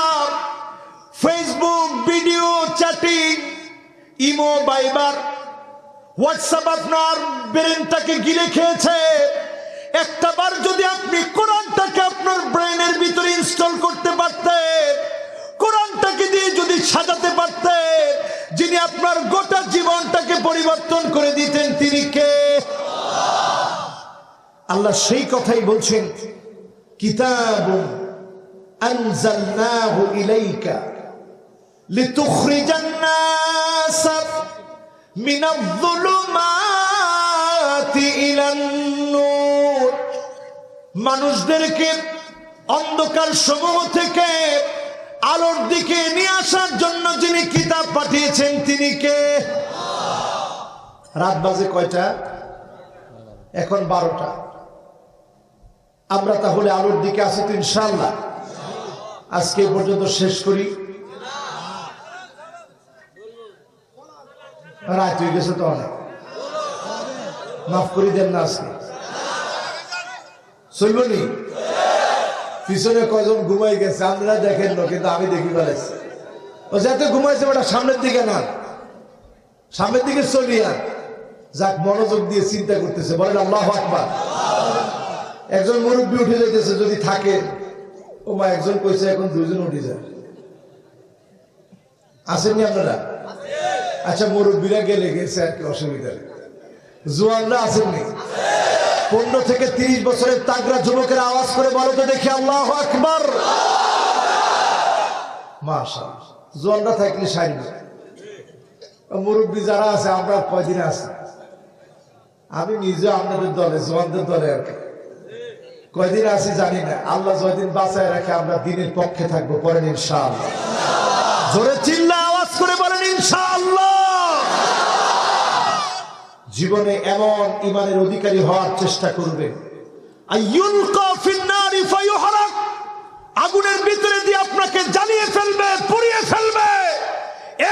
Speaker 1: Facebook video chatting, Imo, Viber, WhatsApp আপনার ব্রেনটাকে গিলে খেয়েছে। একটাবার যদি আপনি কোরআনটাকে আপনার ব্রেনের ভিতরে ইনস্টল করতে পারতেন, কোরআনটাকে দিয়ে যদি সাজাতে পারতেন, যিনি আপনার গোটা জীবনটাকে পরিবর্তন করে দিতেন তিনি কে? আল্লাহ সেই কথাই বলছেন, কিতাবুন আনজালনাহু ইলাইকা লিতুখরিজান নাস মিনায-যুলুমাতি ইলান নূর। মানুষদেরকে অন্ধকার সমূহ থেকে আলোর দিকে নিয়ে আসার জন্য যিনি কিতাব পাঠিয়েছেন তিনি কে? রাত বাজে কয়টা? এখন 12টা। আমরা তাহলে আলোর দিকে আসি তো ইনশাআল্লাহ। আজকে পর্যন্ত শেষ করি। রাত হয়ে গেছে তো অনেক, মাফ করে দেন না। আজকে চলবনি? পিছনে কয়জন ঘুমাই গেছে আপনারা দেখেন না, কিন্তু আমি দেখি বেড়াচ্ছি। ও যাতে ঘুমাইছে ওটা সামনের দিকে না, সামনের দিকে চলিয়া যাক, মনোযোগ দিয়ে চিন্তা করতেছে। বলেন আল্লাহু আকবার। একজন মুরব্বী উঠে যেতেছে, যদি থাকে ও মা, একজন কইছে এখন 2 জন উঠে যায়। আসেননি আপনারা? আচ্ছা, মুরব্বীরা গেলে গেছে আর কি, অসুবিধা নেই। জোয়ানরা আসেননি? 15 থেকে 30 বছরের তাগড়া যুবকের আওয়াজ করে বলো তো দেখি আল্লাহু আকবার। মাশাআল্লাহ। জোয়ানরা থাকলে সাইড, মুরব্বী যারা আছে আমরা কয়দিন আছি। আমি নিজে আপনাদের দলে, জোয়ানদের দলে আর কি। কয়দিন আছি জানি না, আল্লাহ যতদিন বাঁচায় রাখে আমরা দিনের পক্ষে থাকবো। পড়েন ইনশাআল্লাহ। জোরে চিল্লা আওয়াজ করে বলেন ইনশাআল্লাহ। জীবনে এমন ইমানের অধিকারী হওয়ার চেষ্টা করবে, আইয়ুলকা ফিন্নারি ফায়ুহরাক, আগুনের ভিতরে দিয়ে আপনাকে জ্বালিয়ে ফেলবে, পুড়িয়ে ফেলবে,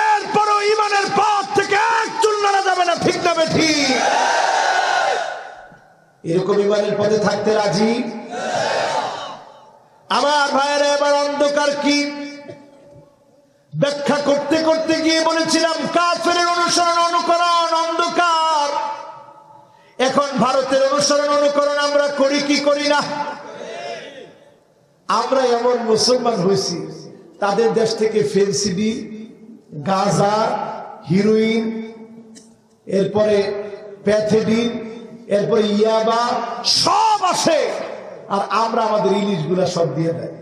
Speaker 1: এরপরও ইমানের পথ থেকে এক চুল নাড়া যাবে না। ঠিক না বেঠিক? এরকম ইমানের পথে থাকতে রাজি? আমার ভাইয়েরা, এবার অন্ধকার কি ব্যাখ্যা করতে করতে গিয়ে বলেছিলাম কাফেরের অনুসরণ অনুকরণ অন্ধকার। এখন ভারতের অনুসরণ অনুকরণ আমরা করি কি করি না? আমরা এমন মুসলমান হয়েছি, তাদের দেশ থেকে ফেন্সিডি, গাঁজা, হিরোইন, এরপরে প্যাথেডিন, এরপরে ইয়াবা সব আসে, আর আমরা আমাদের ইলিশগুলা সব দিয়ে দেয়।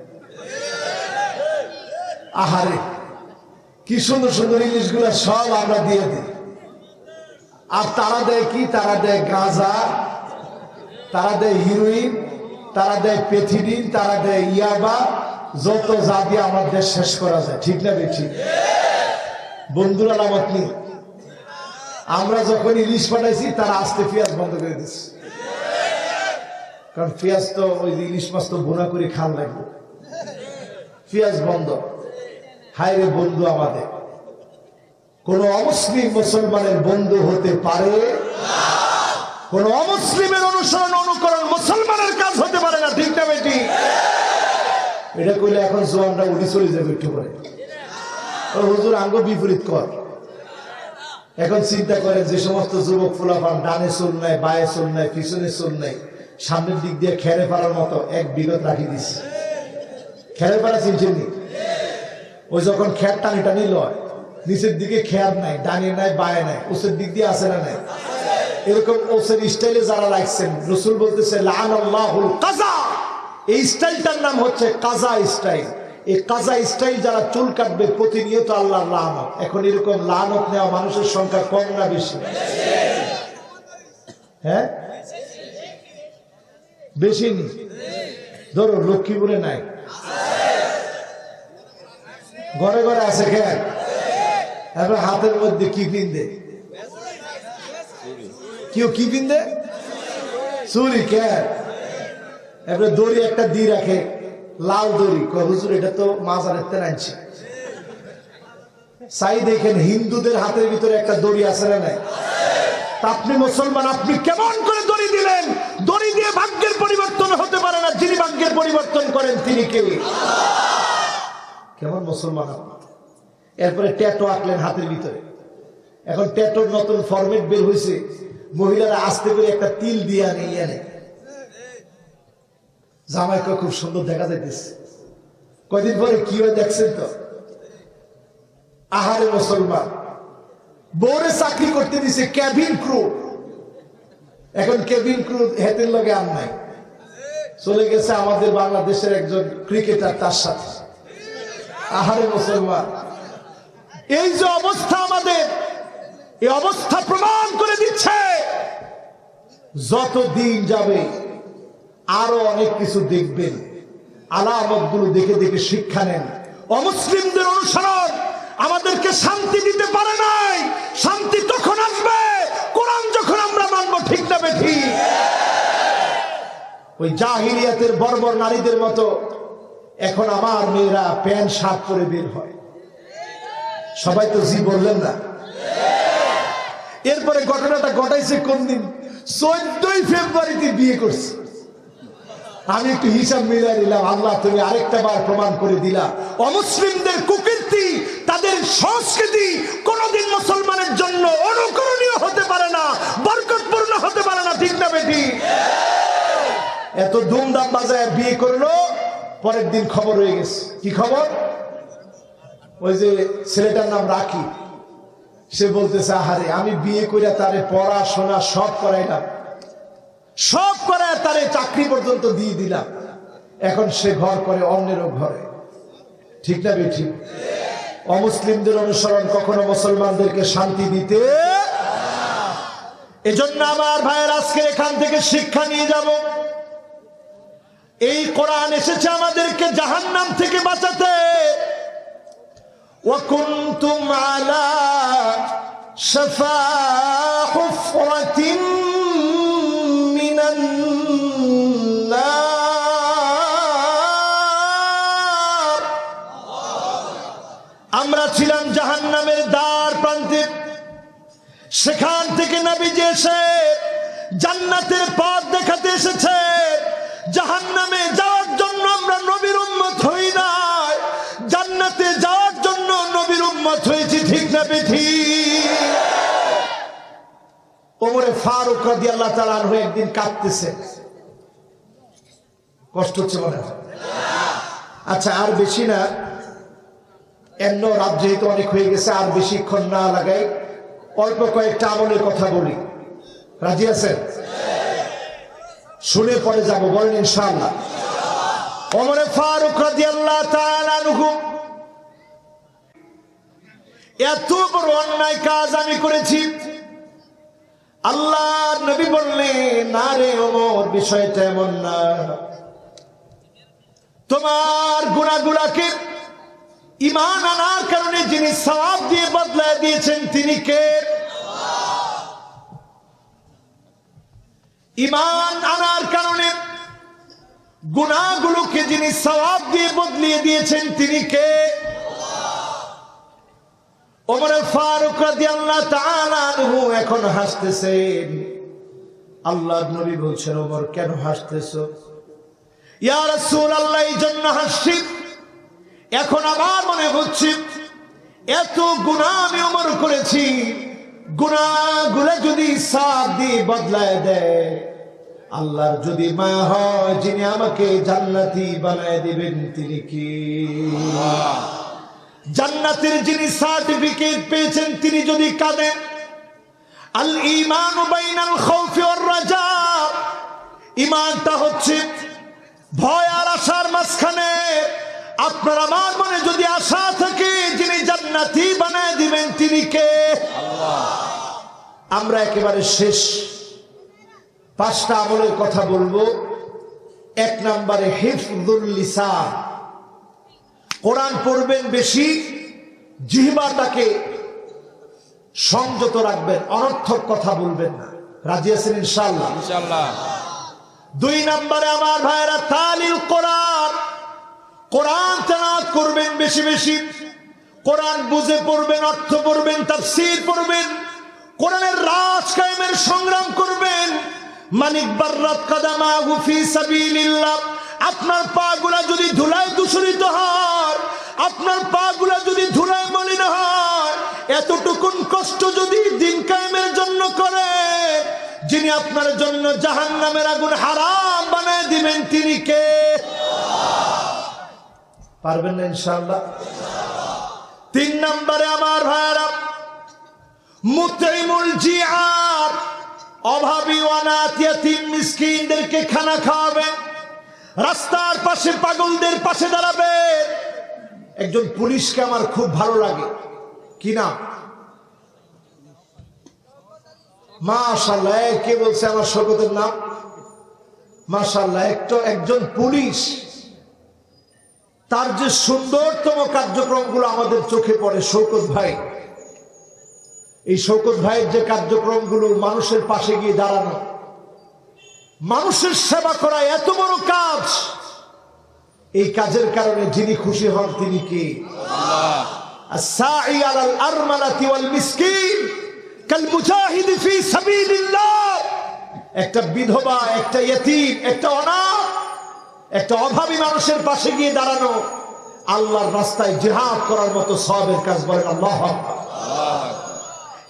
Speaker 1: আহারে, কি সুন্দর সুন্দর ইলিশগুলা সব আমরা দিয়ে দিই। আর তারা দেয় কি? তারা দেয় গাঁজা, তারা দেয় হিরোইন, তারা দেয় প্যাথিডিন, তারা দেয় ইয়াবা, যত যা দিয়ে আমার দেশ শেষ করা যায়। ঠিক না বেঠিক? বন্ধুরা নামত নেই। আমরা যখন ইলিশ পাঠাইছি তারা আস্তে পেঁয়াজ বন্ধ করে দিচ্ছে, কারণ পেঁয়াজ তো ওই ইলিশ মাছ তো বোনা করে খান লাগবে, পেঁয়াজ বন্ধ। হায় রে বন্ধু, আমাদের কোন অমুসলিম মুসলমানের বন্ধু হতে পারে? কোন অমুসলিমের অনুসরণ অনুকরণ মুসলমানের কাজ হতে পারে না। ঠিক না বেটি? এটা কইলে এখন জোয়ানরা উঠে চলে যাবে একটু করে, হুজুর আঙ্গ বিপরীত কর। এখন চিন্তা করেন, যে সমস্ত যুবক ফুলাফান ডানে চুল নাই, বায়ে চুল নাই, পিছনে চুল নাই, সামনের দিক দিয়ে খেরে পাড়ার মতো এক বিগত রাখি দিচ্ছে। খেরে পাড়া চিনছেন? ওই যখন খের টানি টানি লয়, নিচের দিকে খেয়ার নাই, ডানে নাই, বায়ে নাই, ওসের দিক দিয়ে আসে না নাই, এরকম ওসের স্টাইলে যারা রাখছেন, রসুল বলতেছে লাআনাল্লাহুল কাযা। এই স্টাইলটার নাম হচ্ছে কাজা স্টাইল। এই কাজা স্টাইল যারা চুল কাটবে প্রতিনিয়ত আল্লাহর লানত। এখন এরকম লানত নেওয়া মানুষের সংখ্যা কম না বেশি? হ্যাঁ, বেশি নি। ধরো লক্ষ্মীপুরে নাই, ঘরে ঘরে আছে। খেয়াল, এবার হাতের মধ্যে কি পিন্দে? কেউ কি পিন্দে? চুরি। খেয়াল, এবার দড়ি একটা দিয়ে রাখে, লাল দড়ি। হুজুর এটা তো মাজারের তেল আনছে। চাই দেখেন হিন্দুদের হাতের ভিতরে একটা দড়ি আছে না নাই? আপনি মুসলমান, আপনি কেমন করে দড়ি দিলেন? দড়ি দিয়ে ভাগ্যের পরিবর্তন হতে পারে না। যিনি ভাগ্যের পরিবর্তন করেন তিনি কে? কেমন মুসলমান আপনি? এরপরে ট্যাটু আঁকলেন হাতের ভিতরে। এখন ট্যাটুর নতুন ফরম্যাট বের হয়েছে, মহিলারা আস্তে করে একটা তিল দিয়ে আনে, জামাইকে খুব সুন্দর দেখা যাইতেছে। কয়দিন পরে কি হয় দেখছেন তো? আহারে মুসলমান, বউরে চাকরি করতে দিছে কেবিন ক্রু। এখন কেবিন ক্রু হেতের লগে আর নাই, চলে গেছে আমাদের বাংলাদেশের একজন ক্রিকেটার তার সাথে। আহারে মুসলমান, এই যে অবস্থা আমাদের, এই অবস্থা প্রমাণ করে দিচ্ছে যত দিন যাবে আরো অনেক কিছু দেখবেন। আলামত গুলো দেখে দেখে শিক্ষা নেন। অমুসলিমদের অনুসরণ আমাদেরকে শান্তি দিতে পারে নাই। শান্তি তখন আসবে কোরআন যখন আমরা মানবো, ঠিক না বেঠি? ওই জাহিলিয়াতের বর্বর নারীদের মতো এখন আমার মেয়েরা প্যান্ট শার্ট পরে বের হয়। সবাই তো জি বললেন না? এরপরে ঘটনাটা ঘটাইছে কোন দিন? 14ই ফেব্রুয়ারিতে বিয়ে করছে। আমি একটু হিসাব মিলাই নিলাম, আল্লাহ তুমি আরেকটা বার প্রমাণ করে দিলা অমুসলিমদের কুকীর্তি, তাদের সংস্কৃতি কোনদিন মুসলমানের জন্য অনুকরণীয় হতে পারে না, বরকতপূর্ণ হতে পারে না, ঠিক না বেটি? এত ধুমধাম বাজায় বিয়ে করলো, পরের দিন খবর হয়ে গেছে। কি খবর? ওই যে ছেলেটার নাম রাখি, সে বলতেছে আহারে আমি বিয়ে করে তারে পড়াশোনা সব করাইলাম, সব করায় তারে চাকরি পর্যন্ত দিয়ে দিলাম, এখন সে ঘর করে অন্যেরও ঘরে, ঠিক না বেঠিক? অমুসলিমদের অনুসরণ কখনো মুসলমানদেরকে শান্তি দিতে। এজন্য আমার ভাইয়ের আজকে এখান থেকে শিক্ষা নিয়ে যাব। এই কোরআন এসেছে আমাদেরকে জাহান্নাম থেকে বাঁচাতে। وَكُنْتُمْ عَلَى شَفَا حُفْرَةٍ مِّنَ النَّارِ। আমরা ছিলাম জাহান্নামের দ্বার প্রান্তে। সেখান থেকে নবীজি এসে জান্নাতের পথ দেখাতে এসেছে। জাহান্নামে যাওয়ার জন্য আমরা নবীর উম্মত হই নাই, জান্নাতে যাওয়ার জন্য নবীর উম্মত হয়েছি, ঠিক না বেঠি? ওমরে ফারুক রাদিয়াল্লাহু তাআলা আনহু একদিন কাঁদতেছে। কষ্ট হচ্ছে মনে হয়? আচ্ছা, আর বেশি না, এমন রাত যেহেতু অনেক হয়ে গেছে, আর বেশিক্ষণ না লাগাই অল্প কয়েকটা আমলের কথা বলি। রাজি আছেন? শুনে পরে যাব, বলেন ইনশাআল্লাহ। ওমরে ফারুক রাদিয়াল্লাহু তাআলা আনহু, এত বড় অন্যায় কাজ আমি করেছি। আল্লাহর নবী বললেন, না রে ওমর, বিষয়টা এমন না। তোমার গুনাহগুলোকে ঈমান আনার কারণে যিনি সওয়াব দিয়ে বদলায় দিয়েছেন তিনি কে? ঈমান আনার কারণে গুনাহগুলোকে যিনি সওয়াব দিয়ে বদলিয়ে দিয়েছেন তিনি কে? ওমর ফারুক রাদিয়াল্লাহু তাআলা আনহু এখন হাসতেছেন। আল্লাহর নবী বলছেন, ওমর কেন হাসতেছো? ইয়া রাসূলুল্লাহ, এই জন্য হাসছি, এখন আমার মনে হচ্ছে এত গুনাহ আমি ওমর করেছি, গুনাহগুলো যদি সওয়াব দিয়ে বদলায় দেয়, আল্লাহর যদি মায়া হয়, যিনি আমাকে জান্নাতি বানায় দিবেন তিনি কি? জান্নাতের যিনি সার্টিফিকেট পেয়েছেন তিনি যদি কাঁদেন, আল ঈমানু বাইনাল খাউফি ওয়ার রাজা, ঈমানটা হচ্ছে ভয় আর আশার মাঝখানে। আপনার আমার মনে যদি আশা থাকে যিনি জান্নাতি বানায় দিবেন তিনি কে? আল্লাহ। আমরা একেবারে শেষ 5টা আমলের কথা বলবো। 1 নম্বরে হিফজুল লিসান, কোরআন পড়বেন বেশি, জিহ্বাটাকে সংযত রাখবেন, অনর্থক কথা বলবেন না। রাজি আছেন ইনশাআল্লাহ? ইনশাআল্লাহ। 2 নম্বরে আমার ভাইরা তালিল কোরআন, কোরআন তেলাওয়াত করবেন বেশি বেশি, কোরআন বুঝে পড়বেন, অর্থ পড়বেন, তাফসীর পড়বেন, কোরআনের রাজ কায়েমের সংগ্রাম করবেন। মানিক বাররাত কাদামাহু ফি সাবিলিল্লাহ, আপনার পাগুলা যদি ধুলায় দূষিত হয়, আপনার পাগুলা যদি ধুলায় মলিন হয়, এতটুকুন কষ্ট যদি দিন কায়েমের জন্য করে, যিনি যিনি আপনার জন্য জাহান্নামের আগুন হারাম বানায় দিবেন তিনি কে? পারবেন না ইনশাআল্লাহ? 3 নম্বরে আমার ভাইরা, মুতঈমুল জিআর, অভাবী অনাথ ইয়তীম মিসকিনদেরকে খানা খাওয়াবেন, রাস্তার পাশে পাগলদের পাশে দাঁড়াবে। একজন পুলিশকে আমার খুব ভালো লাগে, কি নাম? মাশাআল্লাহ, কে বলছে আমার শওকতের নাম? মাশাআল্লাহ, একজন পুলিশ, তার যে সুন্দরতম কার্যক্রমগুলো আমাদের চোখে পড়ে, শওকত ভাই, এই শওকত ভাইয়ের যে কার্যক্রমগুলো, মানুষের পাশে গিয়ে দাঁড়ানো, মানুষের সেবা করা, এত বড় কাজ, এই কাজের কারণে যিনি খুশি হন তিনি কে? আল্লাহ। as-sa'i 'ala al-armalati wal-miskin কাল-মুজাহিদ ফি সাবিলিল্লাহ। একটা বিধবা, একটা ইয়তীম, একটা অনাথ, একটা অভাবী মানুষের পাশে গিয়ে দাঁড়ানো আল্লাহর রাস্তায় জিহাদ করার মতো সওয়াবের কাজ। বলেন আল্লাহু আকবার।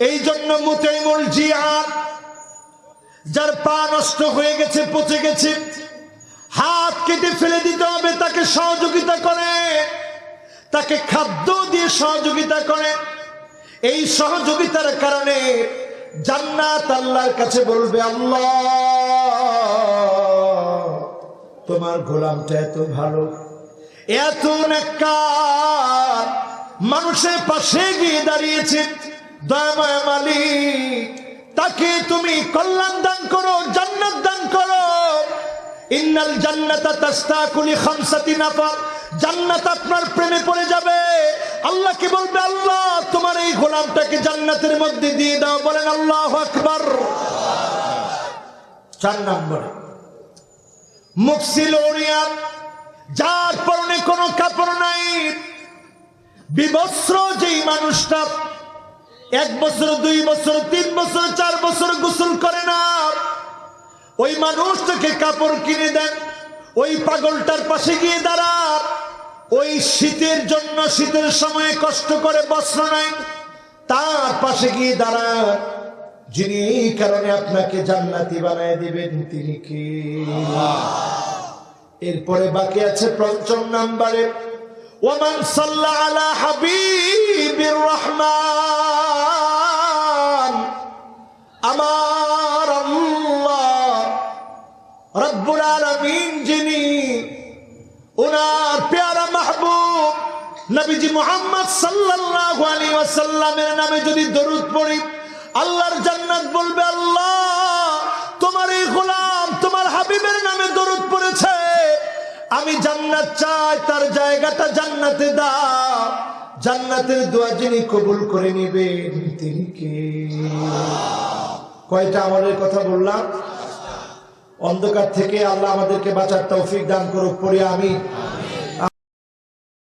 Speaker 1: এই জন্য মুতঈমুল জিআর, যার পা নষ্ট হয়ে গেছে, পচে গেছে, হাত কেটে ফেলে দিতে হবে, তাকে সহযোগিতা করে, তাকে খাদ্য দিয়ে সহযোগিতা করে। এই সহযোগিতার কারণে জান্নাত আল্লাহর কাছে বলবে, আল্লাহ তোমার গোলামটা এত ভালো, এত নেককার, মানুষের পাশে গিয়ে দাঁড়িয়েছে, দয়াময় মালিক তাকে তুমি কল্যাণ দান করো, জান্নাত দান করো। ইন্নাল জান্নাতা তাস্তাকু লিখামসাতি নাফার, জান্নাত আপনার প্রেমে পড়ে যাবে। আল্লাহকে বলবে, আল্লাহ তোমার এই গোলামটাকে জান্নাতের মধ্যে দিয়ে দাও। বলেন আল্লাহু আকবার। 4 নম্বরে, মুফসিল ওরিয়া, যার পরনে কোনো কাপড় নাই, বিবস্ত্র যেই মানুষটা 1 বছর, 2 বছর, 3 বছর, 4 বছর গোসল করে না, ওই মানুষটাকে কাপড় কিনে দেন। ওই পাগলটার পাশে গিয়ে দাঁড়ান, ওই শীতের জন্য, শীতের সময়ে কষ্ট করে বস্ত্র নাই, তার পাশে গিয়ে দাঁড়ান, যিনি এই কারণে আপনাকে জান্নাতি বানায় দিবেন তিনি কে? এরপরে বাকি আছে 5 নম্বরে, ওয়ামান সাল্লা আলা হাবিবির রহমান, আমার আল্লাহ রব্বুল আলামিন যিনি, ওনার প্যারা মাহবুব নবীজি মুহাম্মদ সাল্লাল্লাহু আলাইহি ওয়াসাল্লামের নামে যদি দরুদ পড়ি, আল্লাহর জান্নাত বলবে, আল্লাহ তোমার এই গোলাম তোমার হাবিবের নামে দরুদ পড়েছে, আমি জান্নাত চাই, তার জায়গাটা জান্নাতে দাও। জান্নাতের দোয়া যিনি কবুল করে নেবেন তিনি কে? কয়টা আমলের কথা বললাম? অন্ধকার থেকে আল্লাহ আমাদেরকে বাঁচার তৌফিক দান করুক, পড়ি আমিন।